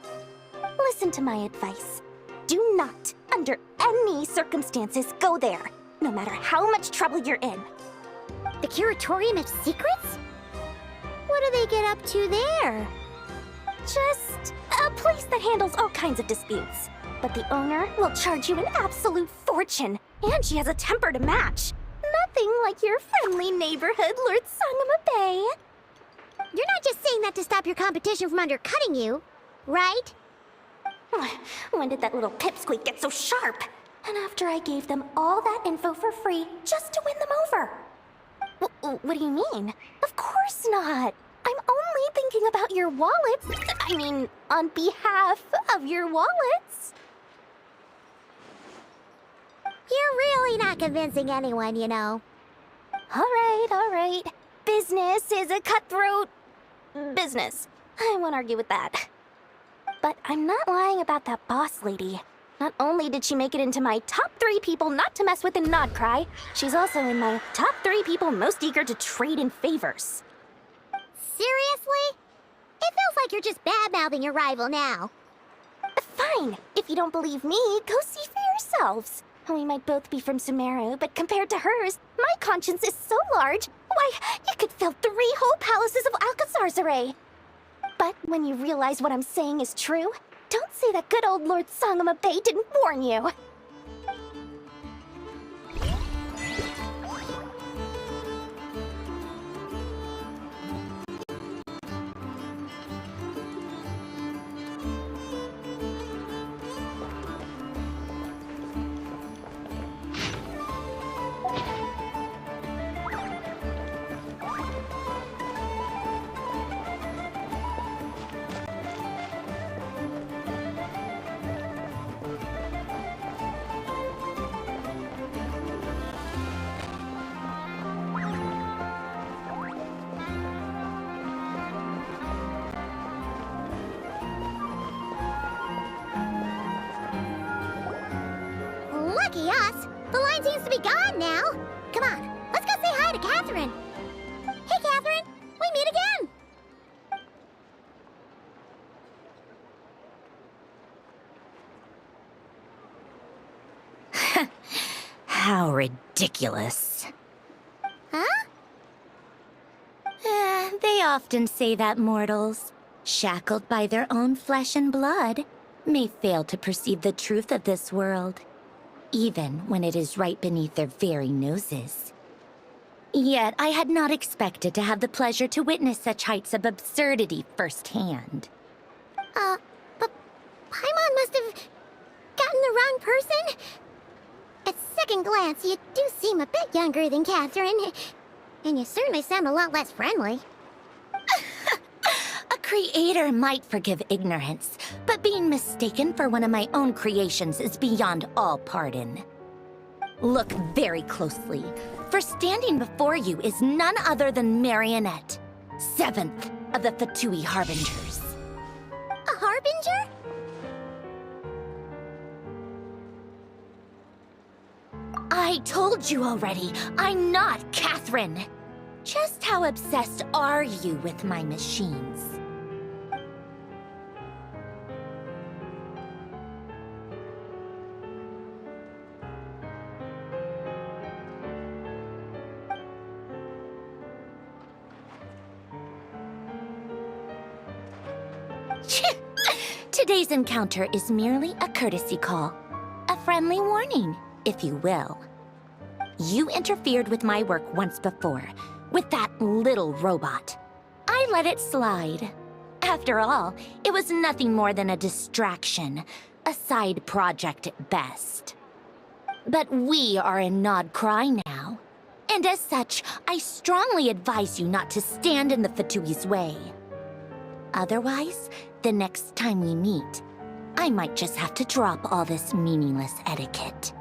Listen to my advice. Do not, under any circumstances, go there, no matter how much trouble you're in. The Curatorium of Secrets? What do they get up to there? Just a place that handles all kinds of disputes. But the owner will charge you an absolute fortune, and she has a temper to match. Nothing like your friendly neighborhood, Lord Sangama Bay. You're not just saying that to stop your competition from undercutting you, right? When did that little pipsqueak get so sharp? And after I gave them all that info for free just to win them over. What do you mean? Of course not. I'm only thinking about your wallets. I mean, on behalf of your wallets. You're really not convincing anyone, you know. All right. Business is a cutthroat business. I won't argue with that. But I'm not lying about that boss lady. Not only did she make it into my top 3 people not to mess with in Nod-Krai, she's also in my top 3 people most eager to trade in favors. Seriously? It feels like you're just bad-mouthing your rival now. Fine. If you don't believe me, go see for yourselves. We might both be from Sumeru, but compared to hers, my conscience is so large, why, you could fill 3 whole palaces of Alcazar's. But when you realize what I'm saying is true, don't say that good old Lord Sangama Bay didn't warn you. Lucky us! The line seems to be gone now. Come on, let's go say hi to Catherine. Hey, Catherine, we meet again. How ridiculous. Huh? They often say that mortals, shackled by their own flesh and blood, may fail to perceive the truth of this world, even when it is right beneath their very noses. Yet I had not expected to have the pleasure to witness such heights of absurdity firsthand. But Paimon must have gotten the wrong person. At second glance, you do seem a bit younger than Catherine, and you certainly sound a lot less friendly. A creator might forgive ignorance, but being mistaken for one of my own creations is beyond all pardon. Look very closely. For standing before you is none other than Marionette, 7th of the Fatui Harbingers. A harbinger? I told you already, I'm not Catherine. Just how obsessed are you with my machines? Today's encounter is merely a courtesy call. A friendly warning, if you will. You interfered with my work once before, with that little robot. I let it slide. After all, it was nothing more than a distraction, a side project at best. But we are in Nod-Krai now, and as such, I strongly advise you not to stand in the Fatui's way. Otherwise, the next time we meet, I might just have to drop all this meaningless etiquette.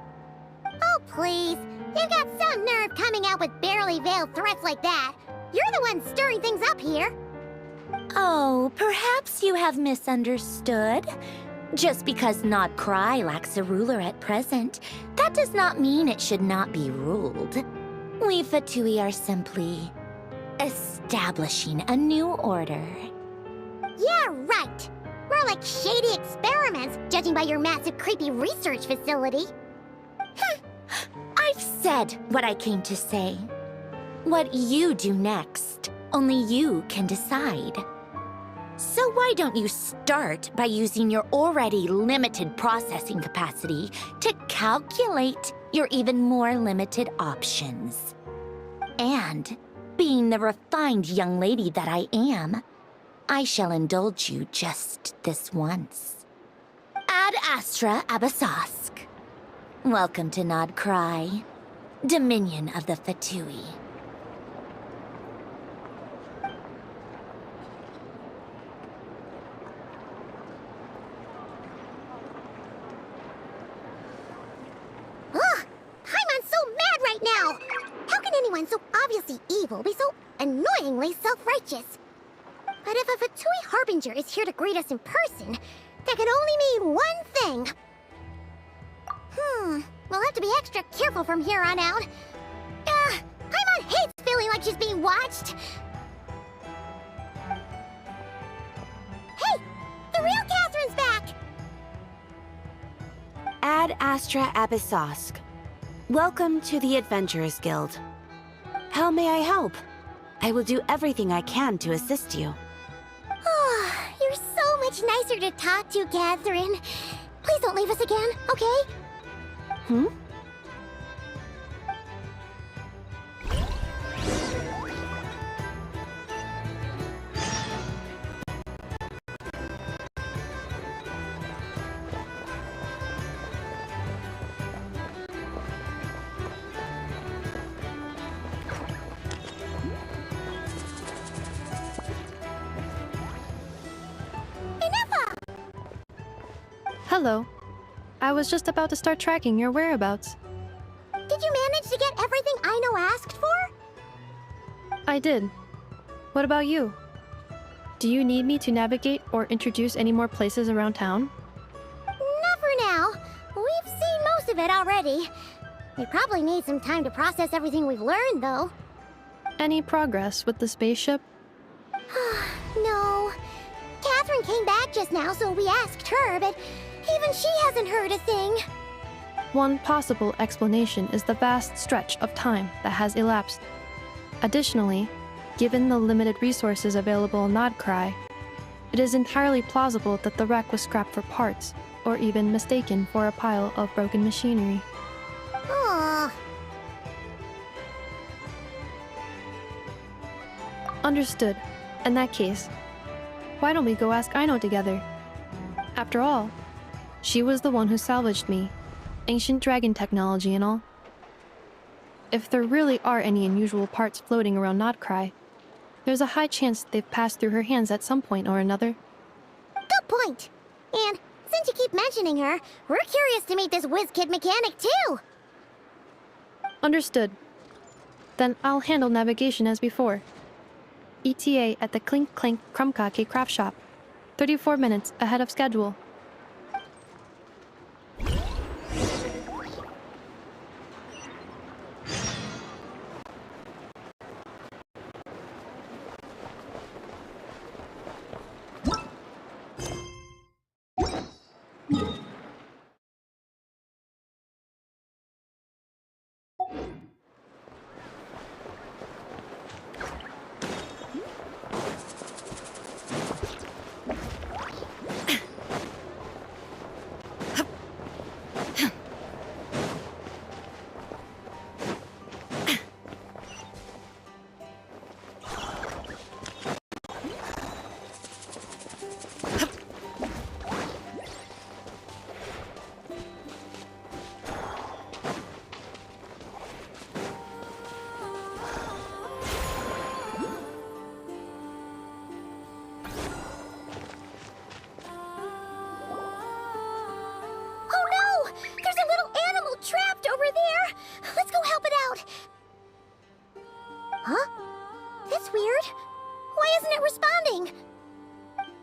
Oh, please. You've got some nerve coming out with barely veiled threats like that. You're the one stirring things up here. Oh, perhaps you have misunderstood. Just because Nod-Krai lacks a ruler at present, that does not mean it should not be ruled. We Fatui are simply establishing a new order. Yeah, right. More like shady experiments, judging by your massive creepy research facility. I've said what I came to say. What you do next, only you can decide. So why don't you start by using your already limited processing capacity to calculate your even more limited options? And, being the refined young lady that I am, I shall indulge you just this once. Ad Astra Abasask. Welcome to Nod-Krai, Dominion of the Fatui. Ugh! Paimon's so mad right now! How can anyone so obviously evil be so annoyingly self-righteous? But if a Fatui Harbinger is here to greet us in person, that can only mean one thing. We'll have to be extra careful from here on out. Paimon hates feeling like she's being watched. Hey! The real Catherine's back! Ad Astra Abyssosque. Welcome to the Adventurers Guild. How may I help? I will do everything I can to assist you. You're so much nicer to talk to, Catherine. Please don't leave us again, okay? Hello. I was just about to start tracking your whereabouts. Did you manage to get everything Aino asked for? I did. What about you? Do you need me to navigate or introduce any more places around town? Not for now. We've seen most of it already. We probably need some time to process everything we've learned, though. Any progress with the spaceship? No. Catherine came back just now, so we asked her, but even she hasn't heard a thing. One possible explanation is the vast stretch of time that has elapsed. Additionally, given the limited resources available in Nod-Krai, it is entirely plausible that the wreck was scrapped for parts, or even mistaken for a pile of broken machinery. Aww. Understood. In that case, why don't we go ask Aino together? After all, she was the one who salvaged me. Ancient dragon technology and all. If there really are any unusual parts floating around Nod-Krai, there's a high chance they've passed through her hands at some point or another. Good point. And since you keep mentioning her, we're curious to meet this whiz-kid mechanic too. Understood. Then I'll handle navigation as before. ETA at the Clink Clank Krumkake craft shop. 34 minutes ahead of schedule.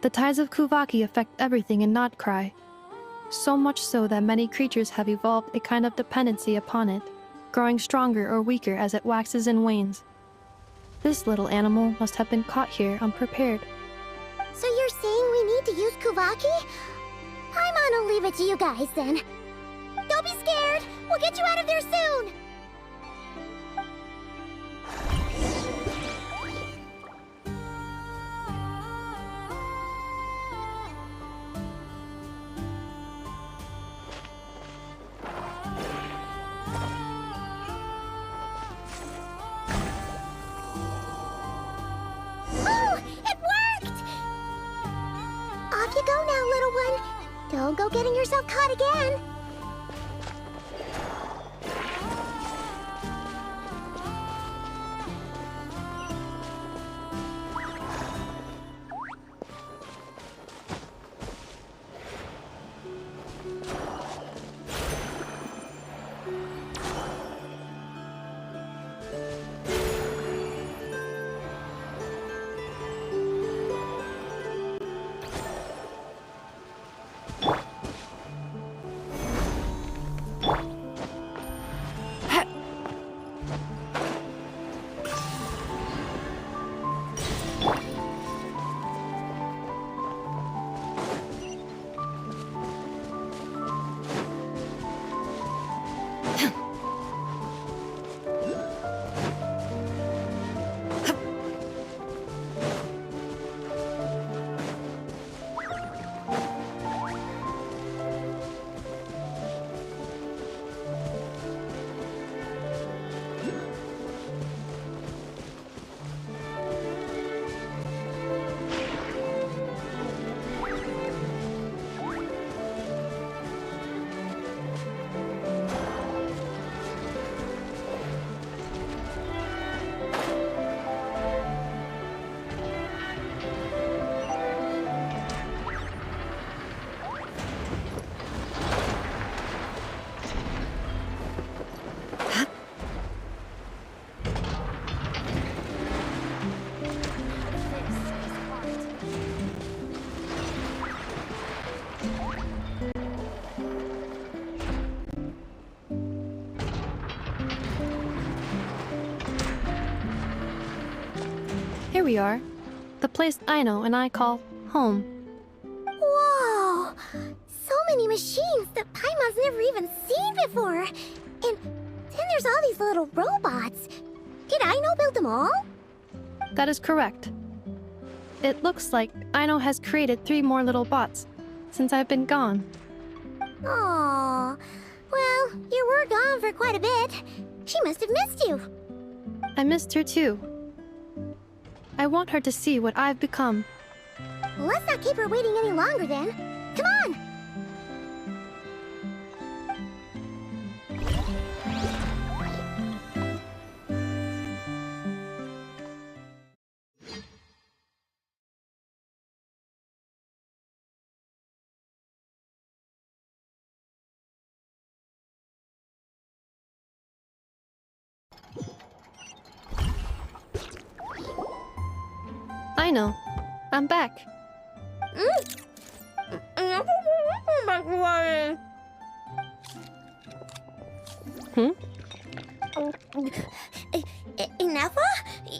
The tides of Kuvaki affect everything in Nod-Krai. So much so that many creatures have evolved a kind of dependency upon it, growing stronger or weaker as it waxes and wanes. This little animal must have been caught here unprepared. So you're saying we need to use Kuvaki? Paimon will leave it to you guys then. Don't be scared! We'll get you out of there soon! Don't go getting yourself caught again! Here we are. The place Aino and I call home. Whoa! So many machines that Paimon's never even seen before! And then there's all these little robots. Did Aino build them all? That is correct. It looks like Aino has created 3 more little bots since I've been gone. Aww. Well, you were gone for quite a bit. She must have missed you. I missed her too. I want her to see what I've become. Let's not keep her waiting any longer then. Come on! know. I'm back. Hmm? Ineffa?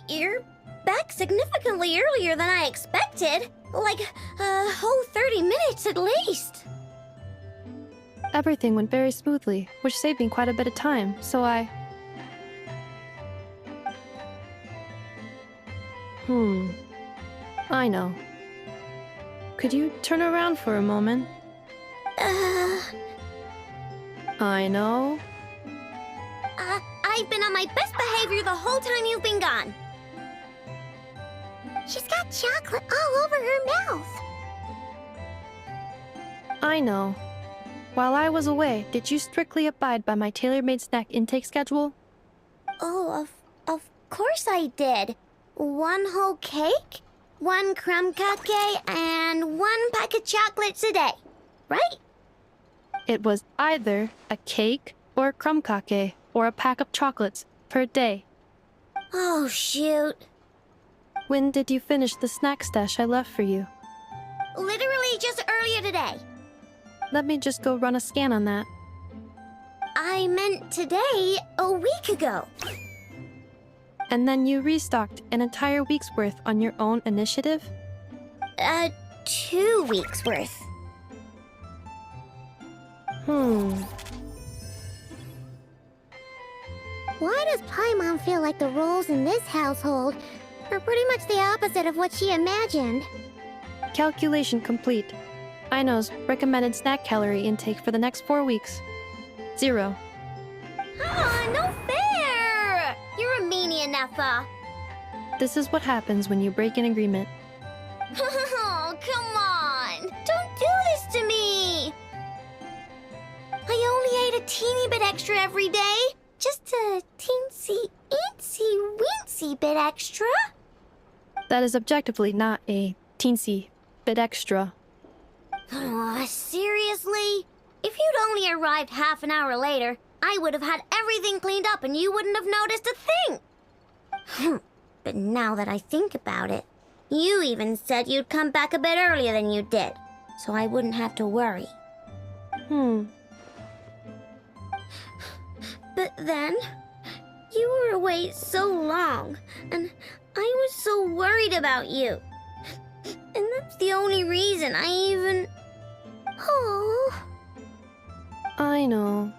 You're back significantly earlier than I expected. Like a whole 30 minutes at least. Everything went very smoothly, which saved me quite a bit of time, so I... I know. Could you turn around for a moment? I know. I've been on my best behavior the whole time you've been gone. She's got chocolate all over her mouth. I know. While I was away, did you strictly abide by my tailor-made snack intake schedule? Oh, of course I did. 1 whole cake, 1 crumb cupcake, and 1 pack of chocolates a day, right? It was either a cake or a crumb cake or a pack of chocolates per day. Oh, shoot. When did you finish the snack stash I left for you? Literally just earlier today. Let me just go run a scan on that. I meant today, a week ago. And then you restocked an entire week's worth on your own initiative? 2 weeks worth. Why does Paimon feel like the roles in this household are pretty much the opposite of what she imagined? Calculation complete. Aino's recommended snack calorie intake for the next 4 weeks. 0. Ah, no fair! You're a meanie, Ineffa. This is what happens when you break an agreement. Oh, come on! Don't do this to me! I only ate a teeny bit extra every day. Just a teensy, eensy, weensy bit extra. That is objectively not a teensy bit extra. Oh, seriously? If you'd only arrived half an hour later, I would have had everything cleaned up and you wouldn't have noticed a thing. But now that I think about it, you even said you'd come back a bit earlier than you did, so I wouldn't have to worry. But then, you were away so long, and I was so worried about you. And that's the only reason I even... Oh. I know.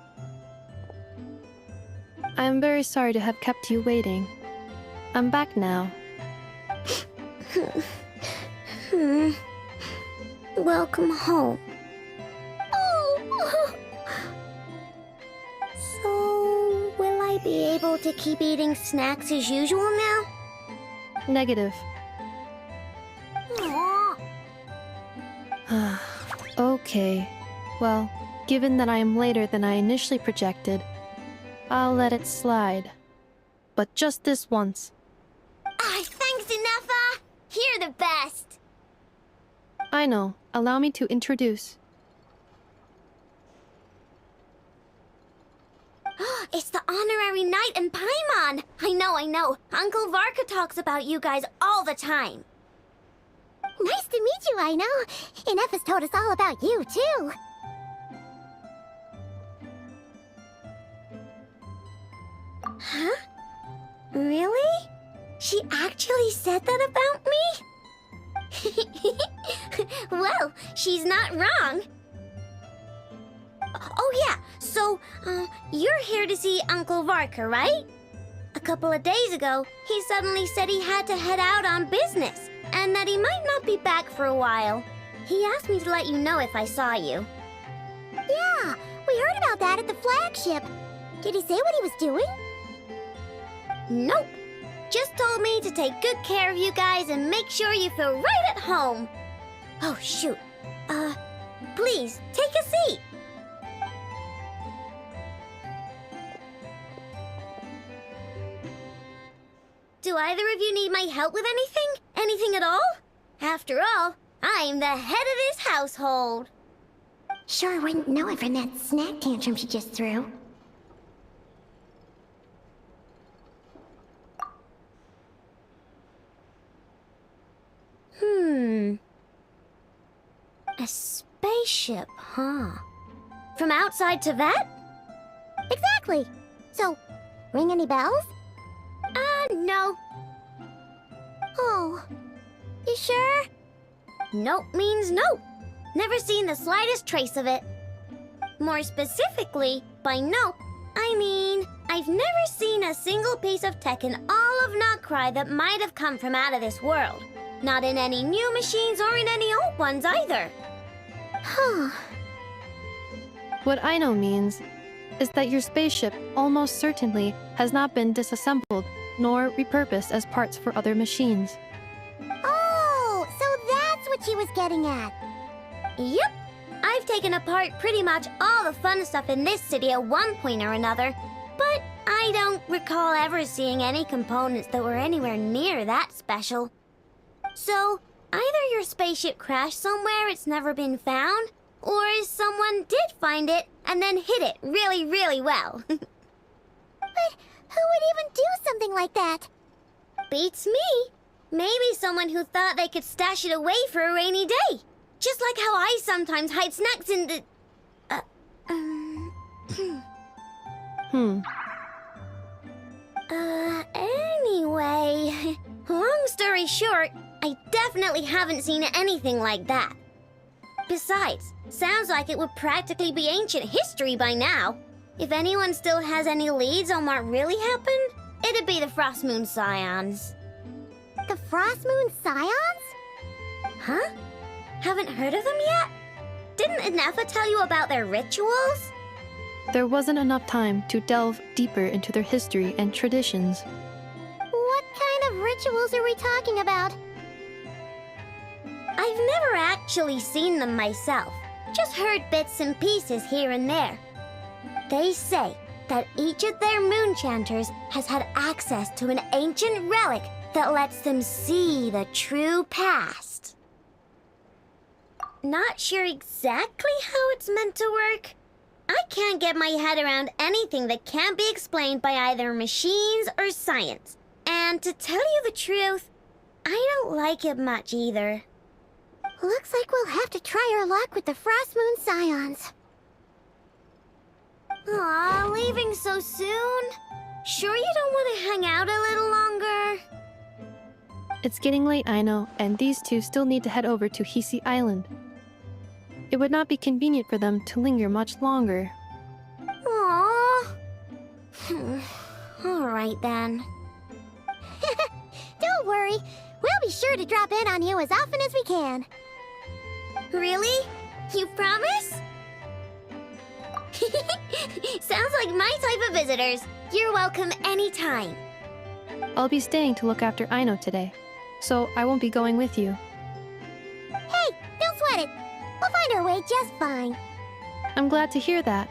I am very sorry to have kept you waiting. I'm back now. Welcome home. Oh. So, will I be able to keep eating snacks as usual now? Negative. Aww. Okay. Well, given that I am later than I initially projected, I'll let it slide. But just this once. Thanks, Ineffa! You're the best! I know. Allow me to introduce. It's the honorary knight and Paimon! I know. Uncle Varka talks about you guys all the time. Nice to meet you, I know. Ineffa's told us all about you, too. Huh? Really? She actually said that about me? Well, she's not wrong. Oh yeah, so, you're here to see Uncle Varka, right? A couple of days ago, he suddenly said he had to head out on business, and that he might not be back for a while. He asked me to let you know if I saw you. Yeah, we heard about that at the flagship. Did he say what he was doing? Nope. Just told me to take good care of you guys and make sure you feel right at home. Oh, shoot. Please, take a seat. Do either of you need my help with anything? Anything at all? After all, I'm the head of this household. Sure wouldn't know it from that snack tantrum she just threw. spaceship, huh? From outside to vet? Exactly. So, ring any bells? No. Oh, you sure? Nope means nope. Never seen the slightest trace of it. More specifically, by nope, I mean, I've never seen a single piece of tech in all of Nod-Krai that might have come from out of this world. Not in any new machines or in any old ones either. Huh. What I know means is that your spaceship almost certainly has not been disassembled nor repurposed as parts for other machines. Oh, so that's what she was getting at. Yep. I've taken apart pretty much all the fun stuff in this city at one point or another, but I don't recall ever seeing any components that were anywhere near that special. So, either your spaceship crashed somewhere it's never been found, or someone did find it and then hid it really, really well. But who would even do something like that? Beats me. Maybe someone who thought they could stash it away for a rainy day. Just like how I sometimes hide snacks in the... Anyway... Long story short, I definitely haven't seen anything like that. Besides, sounds like it would practically be ancient history by now. If anyone still has any leads on what really happened, it'd be the Frost Moon Scions. The Frost Moon Scions? Huh? Haven't heard of them yet? Didn't Inefa tell you about their rituals? There wasn't enough time to delve deeper into their history and traditions. What kind of rituals are we talking about? I've never actually seen them myself, just heard bits and pieces here and there. They say that each of their moon chanters has had access to an ancient relic that lets them see the true past. Not sure exactly how it's meant to work. I can't get my head around anything that can't be explained by either machines or science. And to tell you the truth, I don't like it much either. Looks like we'll have to try our luck with the Frost Moon Scions. Aw, leaving so soon? Sure you don't want to hang out a little longer? It's getting late, I know, and these two still need to head over to Hisi Island. It would not be convenient for them to linger much longer. Aww. Alright then. Don't worry. We'll be sure to drop in on you as often as we can. Really? You promise? Sounds like my type of visitors. You're welcome anytime. I'll be staying to look after Aino today, so I won't be going with you. Hey, don't sweat it. We'll find our way just fine. I'm glad to hear that.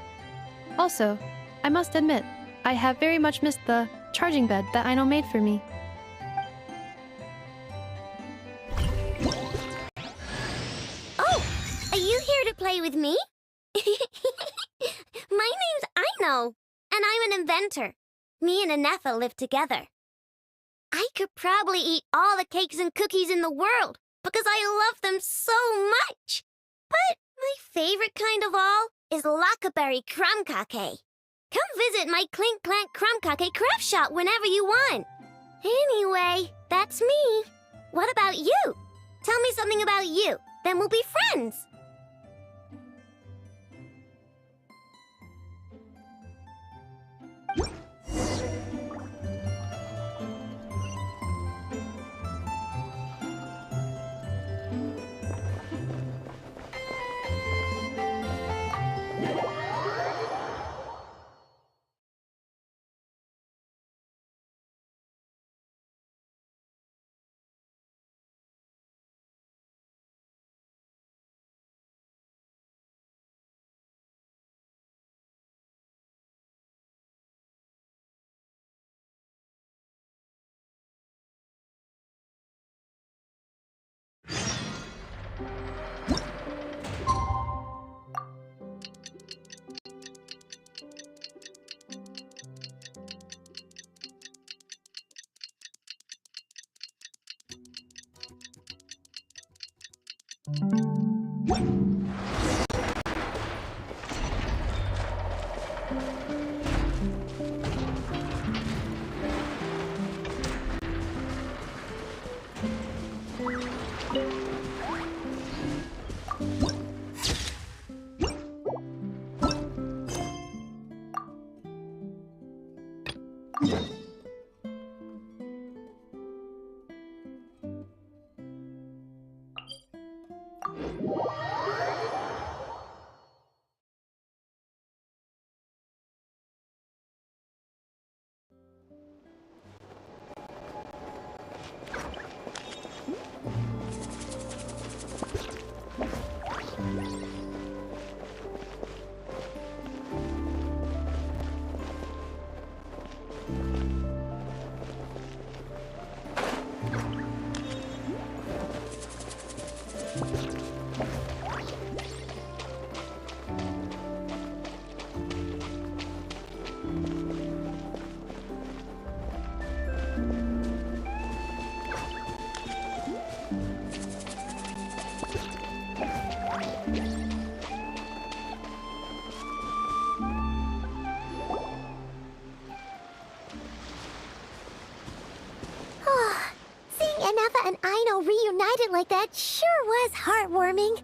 Also, I must admit, I have very much missed the charging bed that Aino made for me. Oh, are you here to play with me? My name's Aino, and I'm an inventor. Me and Inefa live together. I could probably eat all the cakes and cookies in the world because I love them so much. But my favorite kind of all is Lackaberry Crumb Cake. Come visit my Clink Clank Crumb Cake craft shop whenever you want. Anyway, that's me. What about you? Tell me something about you, then we'll be friends. And Aino reunited like that sure was heartwarming.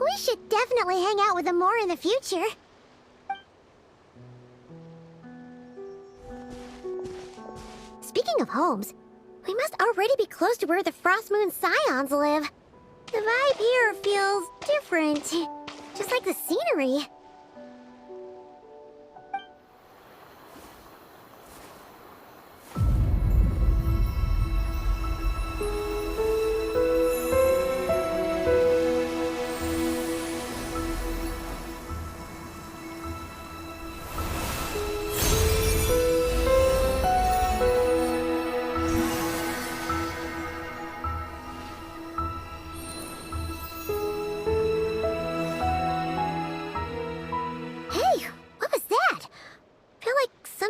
We should definitely hang out with them more in the future. Speaking of homes, we must already be close to where the Frost Moon Scions live. The vibe here feels different, just like the scenery.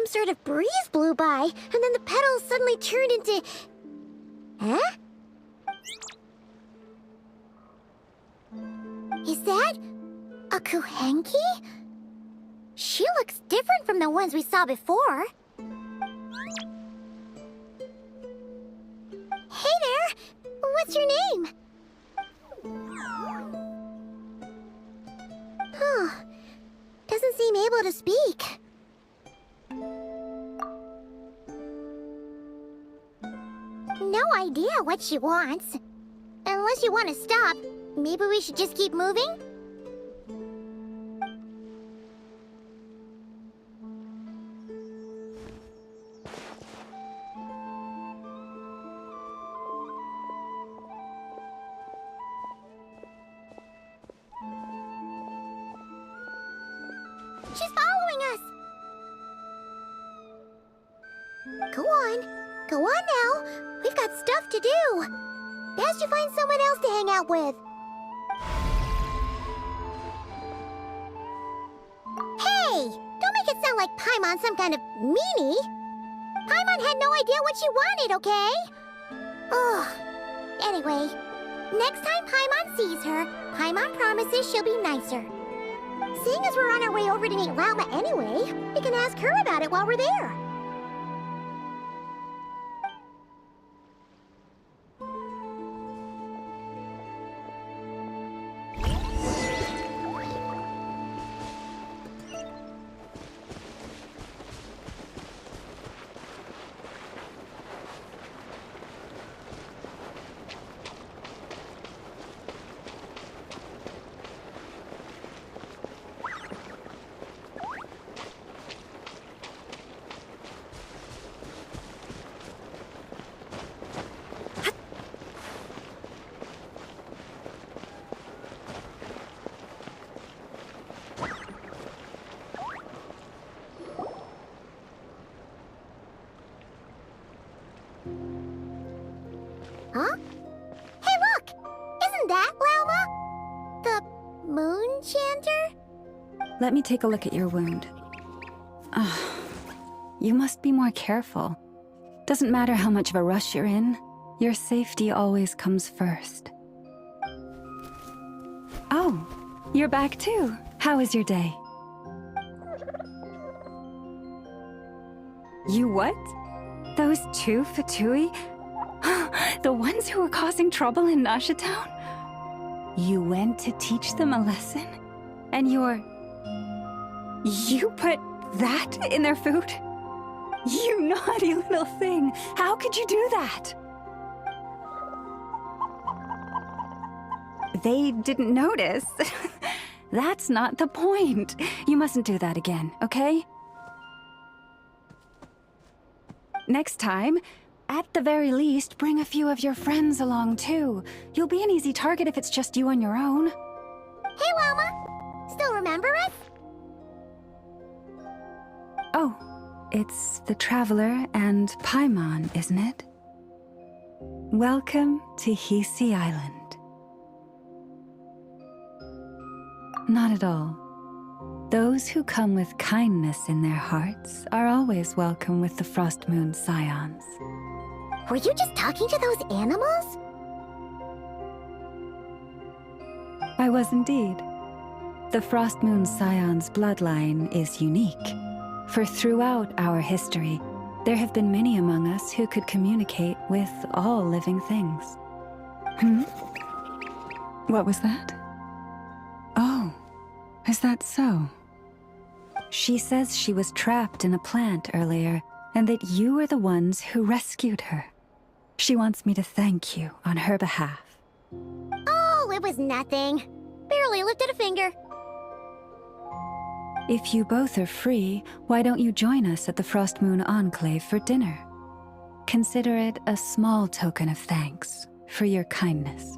Sort of breeze blew by, and then the petals suddenly turned into... Huh? Is that a Kuhenki? She looks different from the ones we saw before. Hey there! What's your name? Huh. Doesn't seem able to speak. No idea what she wants. Unless you want to stop, maybe we should just keep moving? She's following us! Go on. Go on now. We've got stuff to do. Best you find someone else to hang out with. Hey! Don't make it sound like Paimon's some kind of meanie. Paimon had no idea what she wanted, okay? Ugh. Anyway, next time Paimon sees her, Paimon promises she'll be nicer. Seeing as we're on our way over to meet Realme anyway, we can ask her about it while we're there. Huh? Hey, look! Isn't that Lauma? The moon chanter? Let me take a look at your wound. You must be more careful. Doesn't matter how much of a rush you're in, your safety always comes first. Oh, you're back too. How is your day? You what? Those two Fatui? The ones who were causing trouble in Nasha Town? You went to teach them a lesson? And you put that in their food? You naughty little thing! How could you do that? They didn't notice. That's not the point. You mustn't do that again, okay? Next time, at the very least, bring a few of your friends along too. You'll be an easy target if it's just you on your own. Hey, Llama! Still remember us? Oh, it's the Traveler and Paimon, isn't it? Welcome to Hisi Island. Not at all. Those who come with kindness in their hearts are always welcome with the Frost Moon Scions. Were you just talking to those animals? I was indeed. The Frost Moon Scions bloodline is unique. For throughout our history, there have been many among us who could communicate with all living things. What was that? Oh, is that so? She says she was trapped in a plant earlier, and that you were the ones who rescued her. She wants me to thank you on her behalf. Oh, it was nothing. Barely lifted a finger. If you both are free, why don't you join us at the Frost Moon Enclave for dinner? Consider it a small token of thanks for your kindness.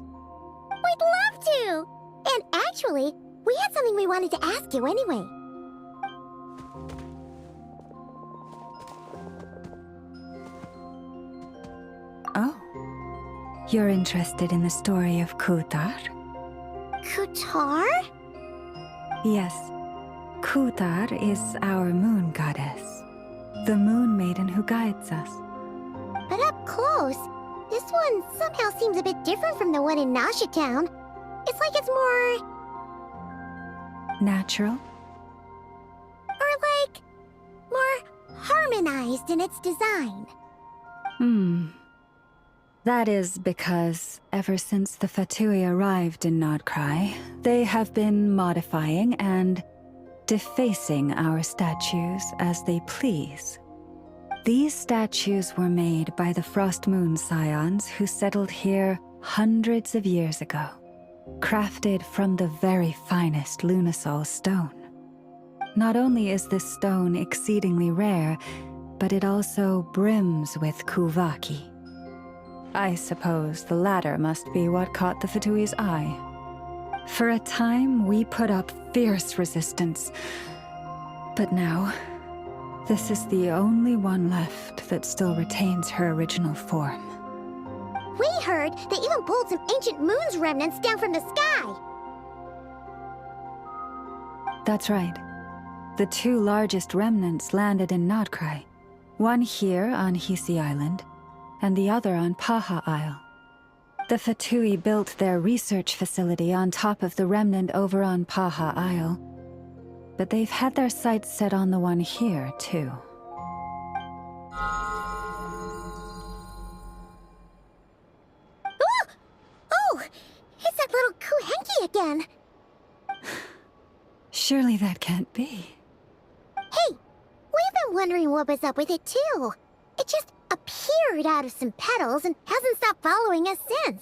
We'd love to! And actually, we had something we wanted to ask you anyway. Oh. You're interested in the story of Kutar? Kutar? Yes. Kutar is our moon goddess. The moon maiden who guides us. But up close, this one somehow seems a bit different from the one in Nasha Town. It's like it's more... natural? Or like... more harmonized in its design. That is because ever since the Fatui arrived in Nod-Krai, they have been modifying and defacing our statues as they please. These statues were made by the Frost Moon Scions who settled here hundreds of years ago, crafted from the very finest Lunasol stone. Not only is this stone exceedingly rare, but it also brims with Kuvaki. I suppose the latter must be what caught the Fatui's eye. For a time, we put up fierce resistance. But now, this is the only one left that still retains her original form. We heard they even pulled some ancient moon's remnants down from the sky. That's right. The two largest remnants landed in Nod-Krai. One here on Hisi Island, and the other on Paha Isle. The Fatui built their research facility on top of the remnant over on Paha Isle, but they've had their sights set on the one here, too. Oh! Oh! It's that little Kuhenki again! Surely that can't be. Hey! We've been wondering what was up with it, too. It just appeared out of some petals and hasn't stopped following us since.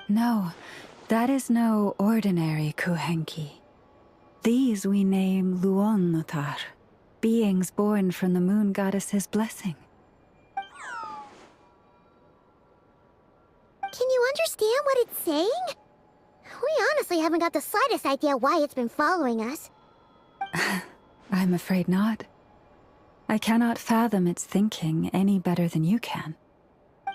No, that is no ordinary Kuhenki. These we name Luon-Notar, beings born from the moon goddess's blessing. Can you understand what it's saying? We honestly haven't got the slightest idea why it's been following us. I'm afraid not. I cannot fathom its thinking any better than you can.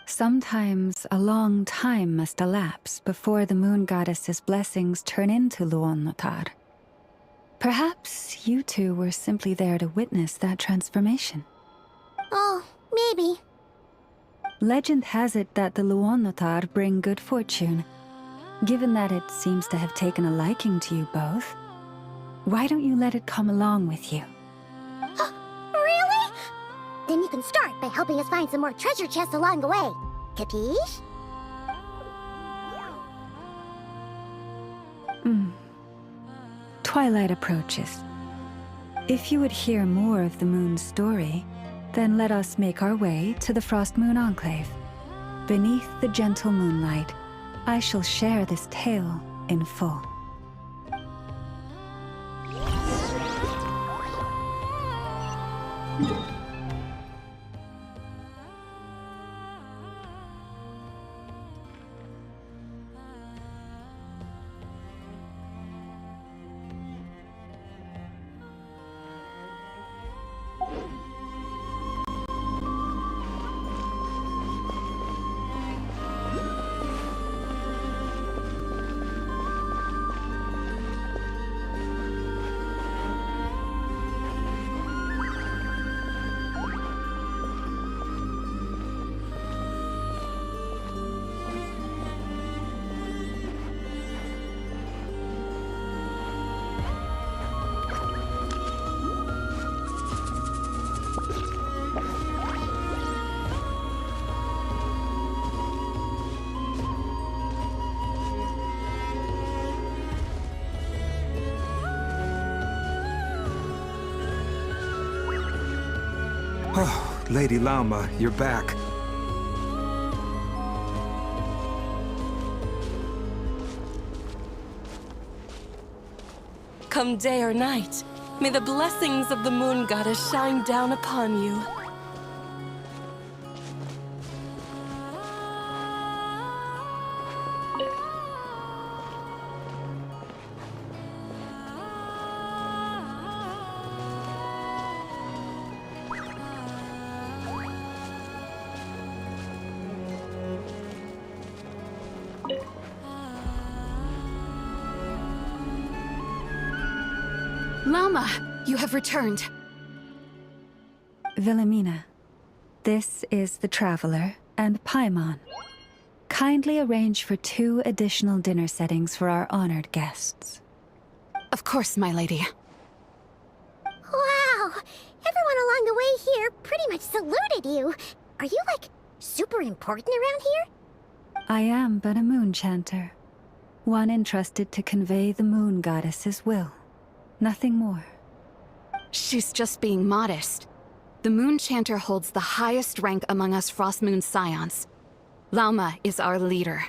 Sometimes a long time must elapse before the moon goddess's blessings turn into Luon-Notar. Perhaps you two were simply there to witness that transformation. Oh, maybe. Legend has it that the Luon-Notar bring good fortune. Given that it seems to have taken a liking to you both, why don't you let it come along with you? Really? Then you can start by helping us find some more treasure chests along the way. Capiche? Twilight approaches. If you would hear more of the moon's story, then let us make our way to the Frost Moon Enclave. Beneath the gentle moonlight, I shall share this tale in full. Oh, Lady Lauma, you're back. Come day or night, may the blessings of the Moon Goddess shine down upon you. Lauma, you have returned. Wilhelmina, this is the Traveler and Paimon. Kindly arrange for 2 additional dinner settings for our honored guests. Of course, my lady. Wow! Everyone along the way here pretty much saluted you. Are you, like, super important around here? I am but a moon chanter, one entrusted to convey the moon goddess's will. Nothing more. She's just being modest. The Moon Chanter holds the highest rank among us Frost Moon Scions. Lauma is our leader.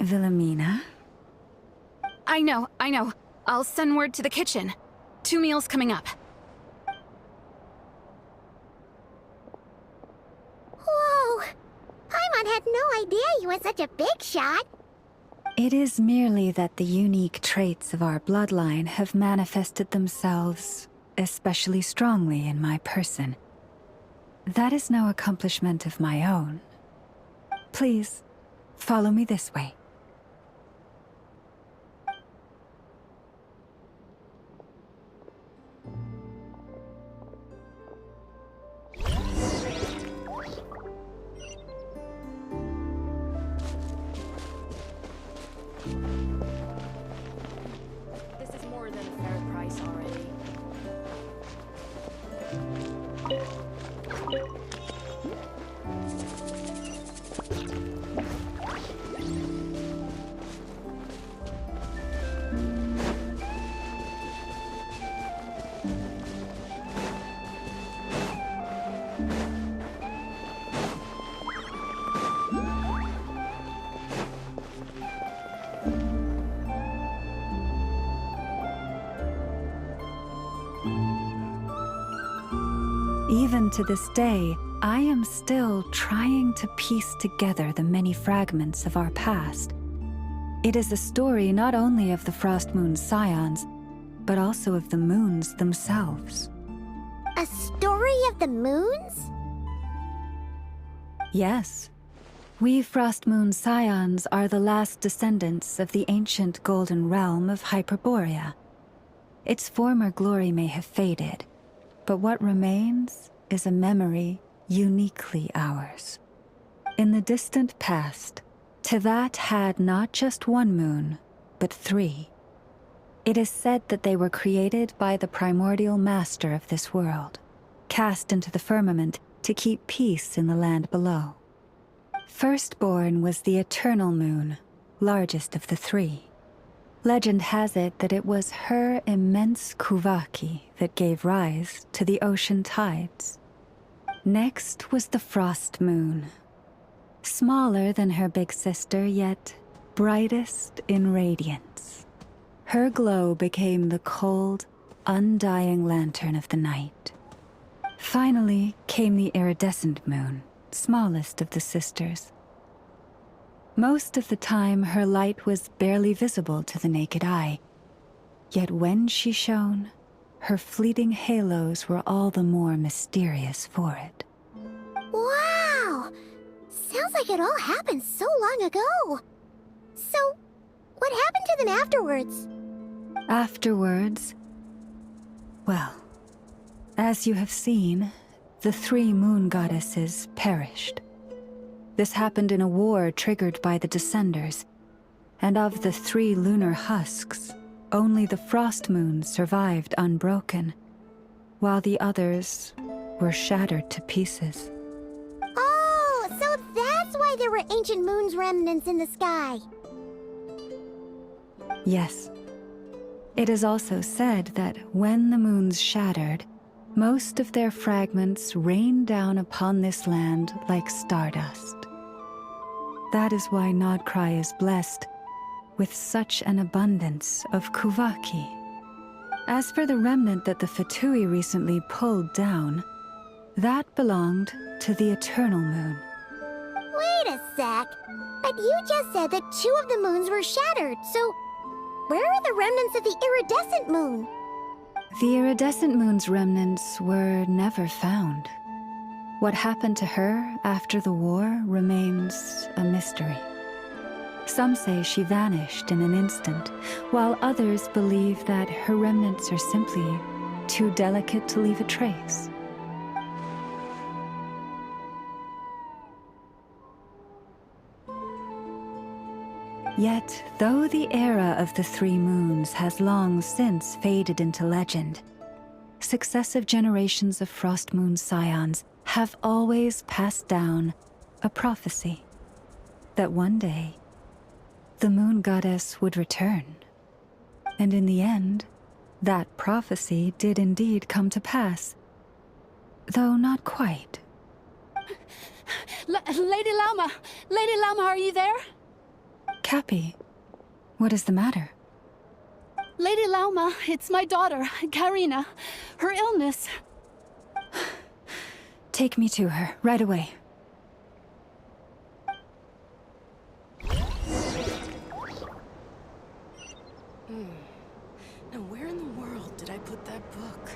Wilhelmina? I know. I'll send word to the kitchen. 2 meals coming up. Whoa! Paimon had no idea you were such a big shot. It is merely that the unique traits of our bloodline have manifested themselves especially strongly in my person. That is no accomplishment of my own. Please, follow me this way. Even to this day, I am still trying to piece together the many fragments of our past. It is a story not only of the Frost Moon Scions, but also of the moons themselves. A story of the moons? Yes. We Frost Moon Scions are the last descendants of the ancient golden realm of Hyperborea. Its former glory may have faded, but what remains is a memory uniquely ours. In the distant past, To that had not just one moon, but 3. It is said that they were created by the primordial master of this world, cast into the firmament to keep peace in the land below. Firstborn was the eternal moon, largest of the 3. Legend has it that it was her immense kuvaki that gave rise to the ocean tides. Next was the frost moon, smaller than her big sister, yet brightest in radiance. Her glow became the cold, undying lantern of the night. Finally came the iridescent moon, smallest of the sisters. Most of the time, her light was barely visible to the naked eye. Yet when she shone, her fleeting halos were all the more mysterious for it. Wow! Sounds like it all happened so long ago. So, what happened to them afterwards? Afterwards, well, as you have seen, the 3 moon goddesses perished. This happened in a war triggered by the Descenders, and of the 3 lunar husks, only the frost moon survived unbroken, while the others were shattered to pieces. Oh, so that's why there were ancient moon's remnants in the sky. Yes. It is also said that when the moons shattered, most of their fragments rained down upon this land like stardust. That is why Nod-Krai is blessed with such an abundance of kuvaki. As for the remnant that the Fatui recently pulled down, that belonged to the eternal moon. Wait a sec. But you just said that 2 of the moons were shattered, so where are the remnants of the iridescent moon? The iridescent moon's remnants were never found. What happened to her after the war remains a mystery. Some say she vanished in an instant, while others believe that her remnants are simply too delicate to leave a trace. Yet, though the era of the 3 moons has long since faded into legend, successive generations of Frost Moon scions have always passed down a prophecy that one day the moon goddess would return. And in the end, that prophecy did indeed come to pass, though not quite. Lady Lama! Lady Lama, are you there? Cappy, what is the matter? Lady Lauma, it's my daughter, Karina. Her illness. Take me to her, right away. Now where in the world did I put that book?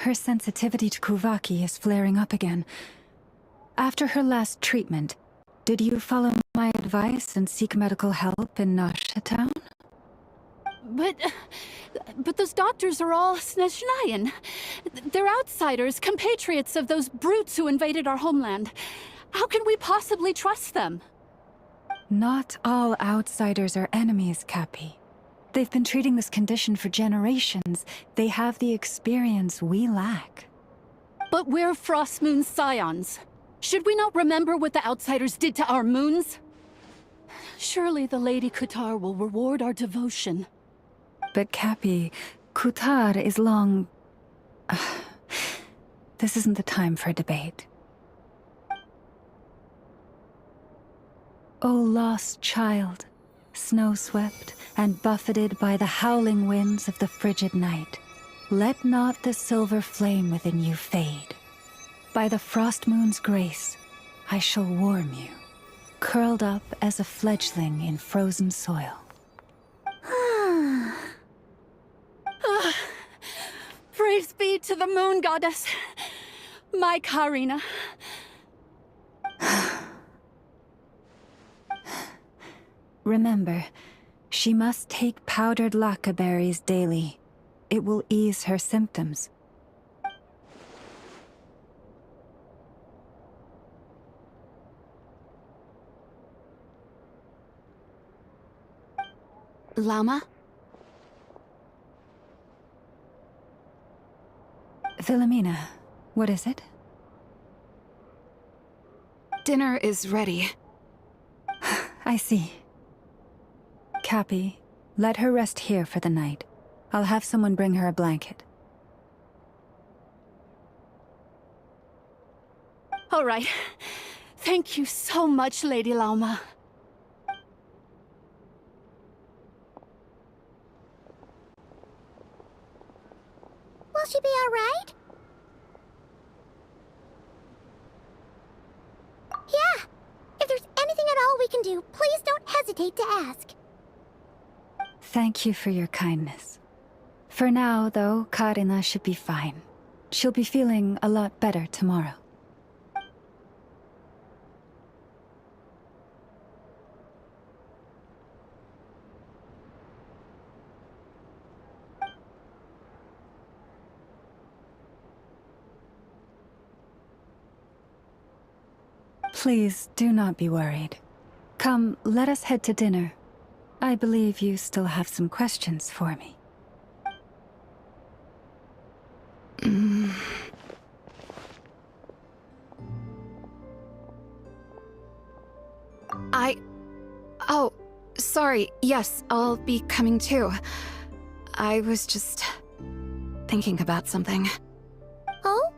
her sensitivity to Kuvaki is flaring up again. After her last treatment, did you follow my advice and seek medical help in Nasha Town? But those doctors are all Snezhnayan. They're outsiders, compatriots of those brutes who invaded our homeland. How can we possibly trust them? Not all outsiders are enemies, Cappy. They've been treating this condition for generations. They have the experience we lack. But we're Frostmoon scions. Should we not remember what the outsiders did to our moons? Surely the Lady Kutar will reward our devotion. But Cappy, Kutar is long... This isn't the time for debate. O lost child, snow-swept and buffeted by the howling winds of the frigid night, let not the silver flame within you fade. By the frost moon's grace, I shall warm you, curled up as a fledgling in frozen soil. Praise be to the moon goddess, my Karina. Remember, she must take powdered laka berries daily. It will ease her symptoms. Llama? Philomena, what is it? Dinner is ready. I see. Cappy, let her rest here for the night. I'll have someone bring her a blanket. All right. Thank you so much, Lady Llama. Will she be all right? Yeah. If there's anything at all we can do, please don't hesitate to ask. Thank you for your kindness. For now, though, Karina should be fine. She'll be feeling a lot better tomorrow. Please do not be worried. Come, let us head to dinner. I believe you still have some questions for me. Oh, sorry. Yes, I'll be coming too. I was just thinking about something. Oh?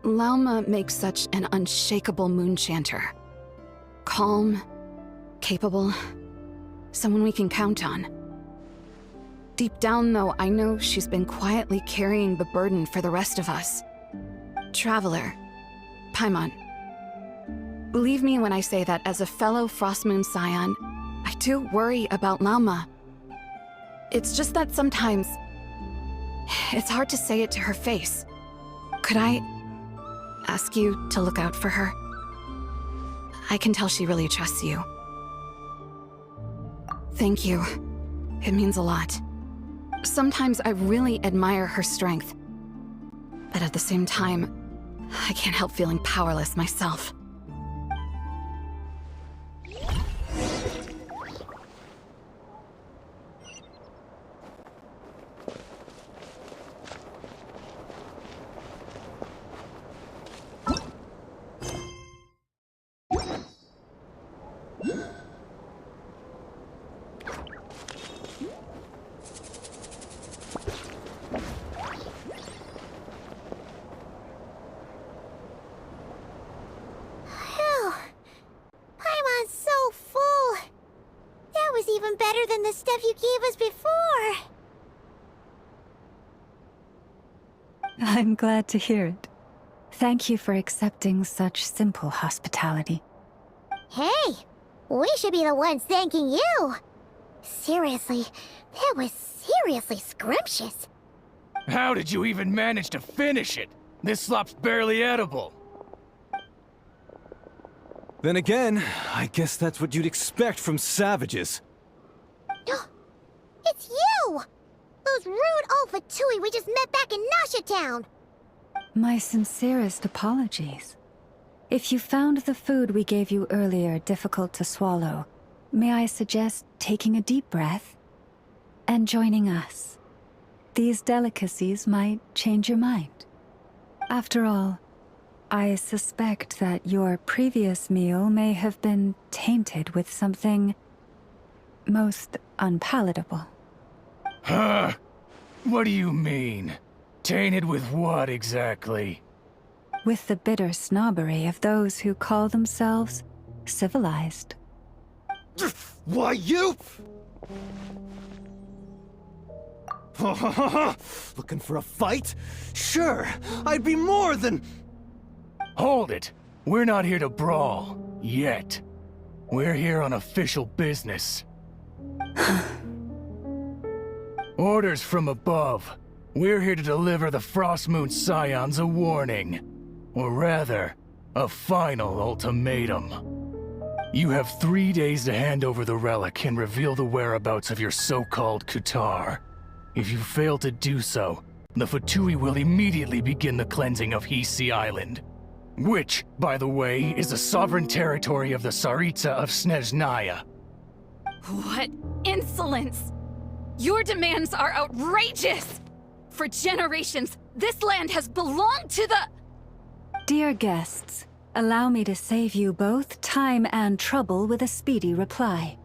Llama makes such an unshakable moon chanter. Calm, capable, someone we can count on. Deep down, though, I know she's been quietly carrying the burden for the rest of us. Traveler, Paimon. Believe me when I say that as a fellow Frostmoon scion, I do worry about Llama. It's just that sometimes it's hard to say it to her face. Could I ask you to look out for her? I can tell she really trusts you. Thank you. It means a lot. Sometimes I really admire her strength. But at the same time, I can't help feeling powerless myself. Even better than the stuff you gave us before. I'm glad to hear it. Thank you for accepting such simple hospitality. Hey, we should be the ones thanking you. Seriously, that was seriously scrumptious. How did you even manage to finish it? This slop's barely edible. Then again, I guess that's what you'd expect from savages. It's you! Those rude old Fatui we just met back in Nasha Town! My sincerest apologies. If you found the food we gave you earlier difficult to swallow, may I suggest taking a deep breath and joining us? These delicacies might change your mind. After all, I suspect that your previous meal may have been tainted with something most unpalatable. Huh? What do you mean? Tainted with what exactly? With the bitter snobbery of those who call themselves civilized. Why, you? Looking for a fight? Sure, I'd be more than... Hold it! We're not here to brawl. Yet. We're here on official business. Orders from above. We're here to deliver the Frostmoon Scions a warning. Or rather, a final ultimatum. You have 3 days to hand over the relic and reveal the whereabouts of your so-called Kutar. If you fail to do so, the Fatui will immediately begin the cleansing of Hisi Island. Which, by the way, is the sovereign territory of the Tsaritsa of Snezhnaya. What insolence! Your demands are outrageous! For generations, this land has belonged to the... Dear guests, allow me to save you both time and trouble with a speedy reply.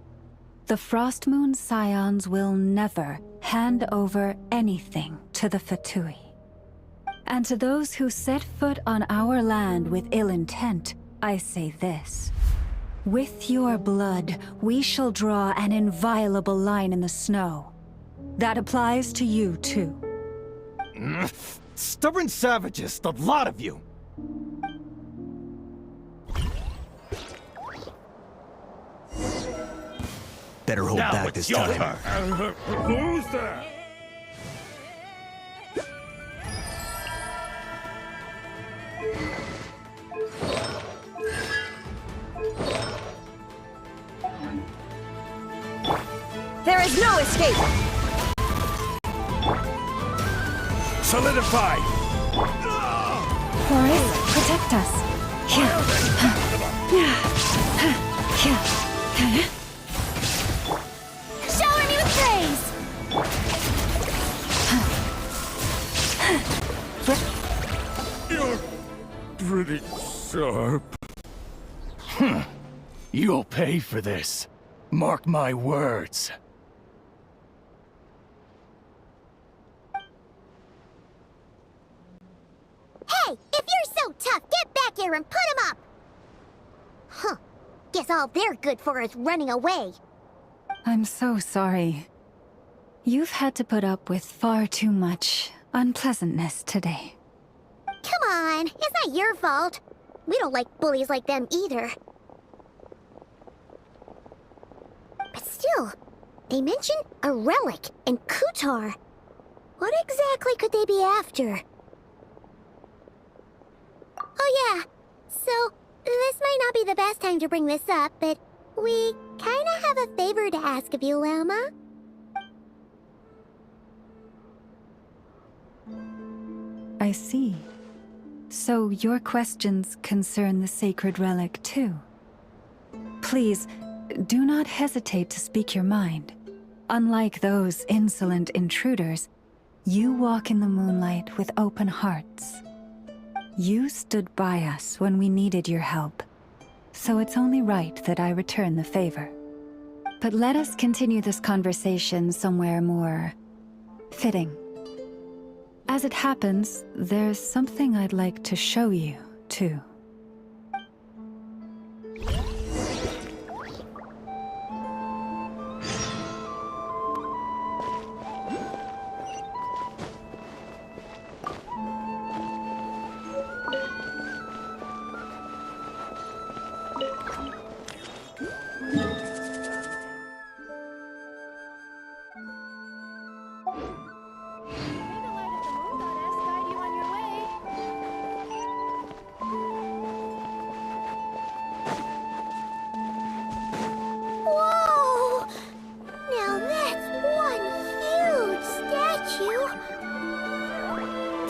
The Frostmoon Scions will never hand over anything to the Fatui. And to those who set foot on our land with ill intent, I say this. With your blood, we shall draw an inviolable line in the snow. That applies to you, too. Stubborn savages, the lot of you! Better hold now back this time. Who's that? There is no escape! Solidify! Boris, protect us. Shower me with praise! You're pretty sharp. You'll pay for this. Mark my words. Hey, if you're so tough, get back here and put him up! Huh. Guess all they're good for is running away. I'm so sorry. You've had to put up with far too much unpleasantness today. Come on, it's not your fault. We don't like bullies like them either. But still, they mention a relic and Kutar. What exactly could they be after? Oh yeah, so this might not be the best time to bring this up, but we kinda have a favor to ask of you, Lama. I see. So your questions concern the sacred relic too. Please, do not hesitate to speak your mind. Unlike those insolent intruders, you walk in the moonlight with open hearts. You stood by us when we needed your help, so it's only right that I return the favor. But let us continue this conversation somewhere more fitting. As it happens, there's something I'd like to show you, too.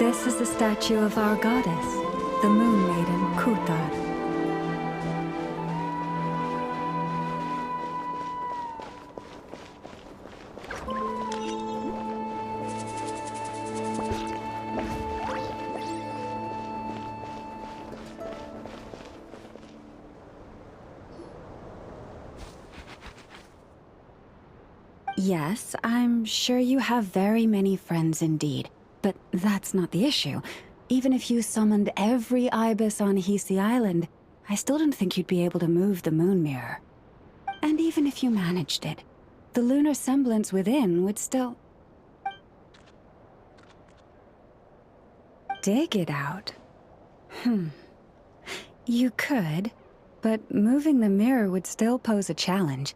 This is the statue of our goddess, the Moon Maiden Kuthar. Yes, I'm sure you have very many friends indeed, but that's not the issue. Even if you summoned every ibis on Hisi Island, I still don't think you'd be able to move the moon mirror. And even if you managed it, the lunar semblance within would still... dig it out. You could, but moving the mirror would still pose a challenge,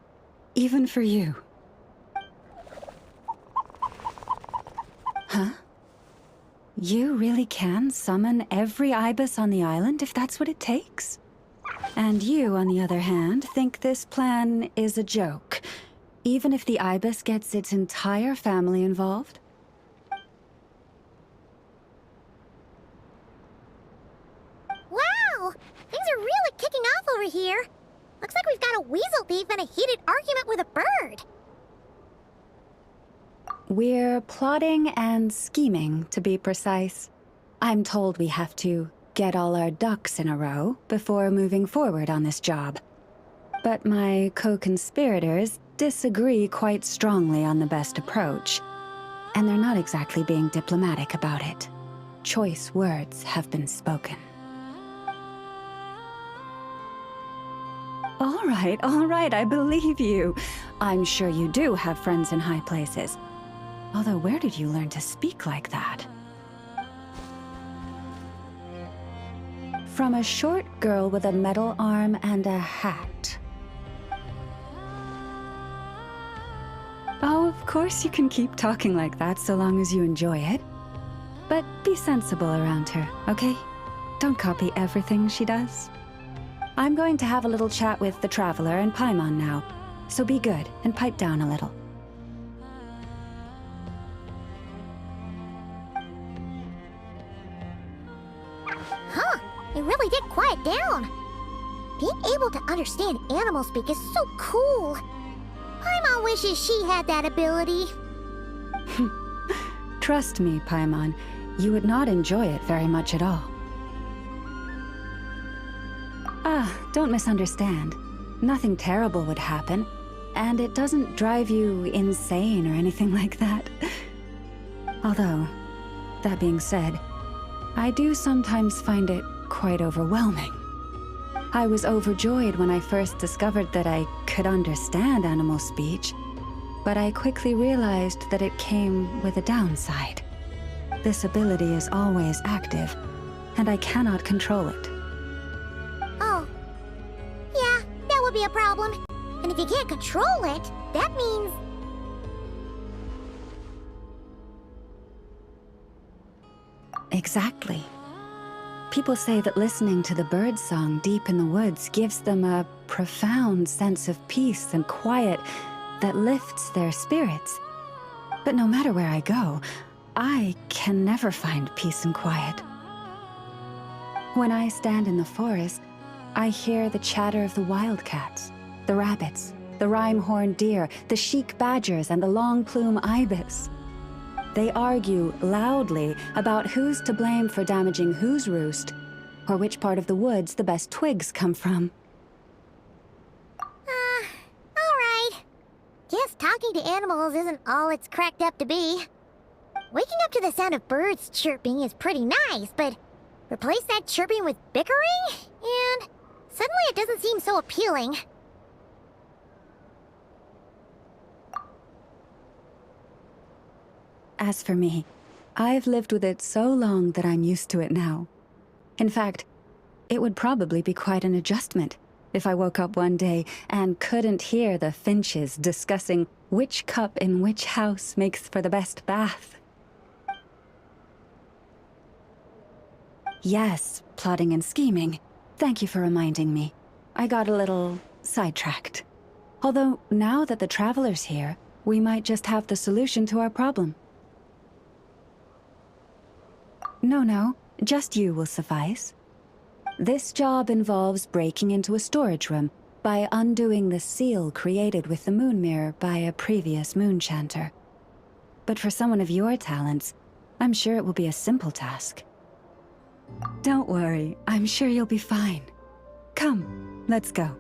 even for you. Huh? You really can summon every ibis on the island if that's what it takes? And you, on the other hand, think this plan is a joke, even if the ibis gets its entire family involved? Wow! Things are really kicking off over here. Looks like we've got a weasel thief and a heated argument with a bird. We're plotting and scheming, to be precise. I'm told we have to get all our ducks in a row before moving forward on this job. But my co-conspirators disagree quite strongly on the best approach, and they're not exactly being diplomatic about it. Choice words have been spoken. All right, I believe you. I'm sure you do have friends in high places. Although, where did you learn to speak like that? From a short girl with a metal arm and a hat. Oh, of course you can keep talking like that so long as you enjoy it. But be sensible around her, okay? Don't copy everything she does. I'm going to have a little chat with the Traveler and Paimon now, so be good and pipe down a little. Huh, it really did quiet down. Being able to understand animal speak is so cool. Paimon wishes she had that ability. Trust me, Paimon, you would not enjoy it very much at all. Don't misunderstand. Nothing terrible would happen, and it doesn't drive you insane or anything like that. Although, that being said, I do sometimes find it quite overwhelming. I was overjoyed when I first discovered that I could understand animal speech, but I quickly realized that it came with a downside. This ability is always active, and I cannot control it. Oh. Yeah, that would be a problem. And if you can't control it, that means... Exactly. People say that listening to the bird song deep in the woods gives them a profound sense of peace and quiet that lifts their spirits. But no matter where I go, I can never find peace and quiet. When I stand in the forest, I hear the chatter of the wildcats, the rabbits, the rhyme-horned deer, the chic badgers, and the long-plume ibis. They argue loudly about who's to blame for damaging whose roost, or which part of the woods the best twigs come from. Alright. Guess talking to animals isn't all it's cracked up to be. Waking up to the sound of birds chirping is pretty nice, but replace that chirping with bickering, and suddenly it doesn't seem so appealing. As for me, I've lived with it so long that I'm used to it now. In fact, it would probably be quite an adjustment if I woke up one day and couldn't hear the finches discussing which cup in which house makes for the best bath. Yes, plotting and scheming. Thank you for reminding me. I got a little sidetracked. Although, now that the Traveler's here, we might just have the solution to our problem. No, just you will suffice. This job involves breaking into a storage room by undoing the seal created with the moon mirror by a previous moon chanter. But for someone of your talents, I'm sure it will be a simple task. Don't worry, I'm sure you'll be fine. Come, let's go.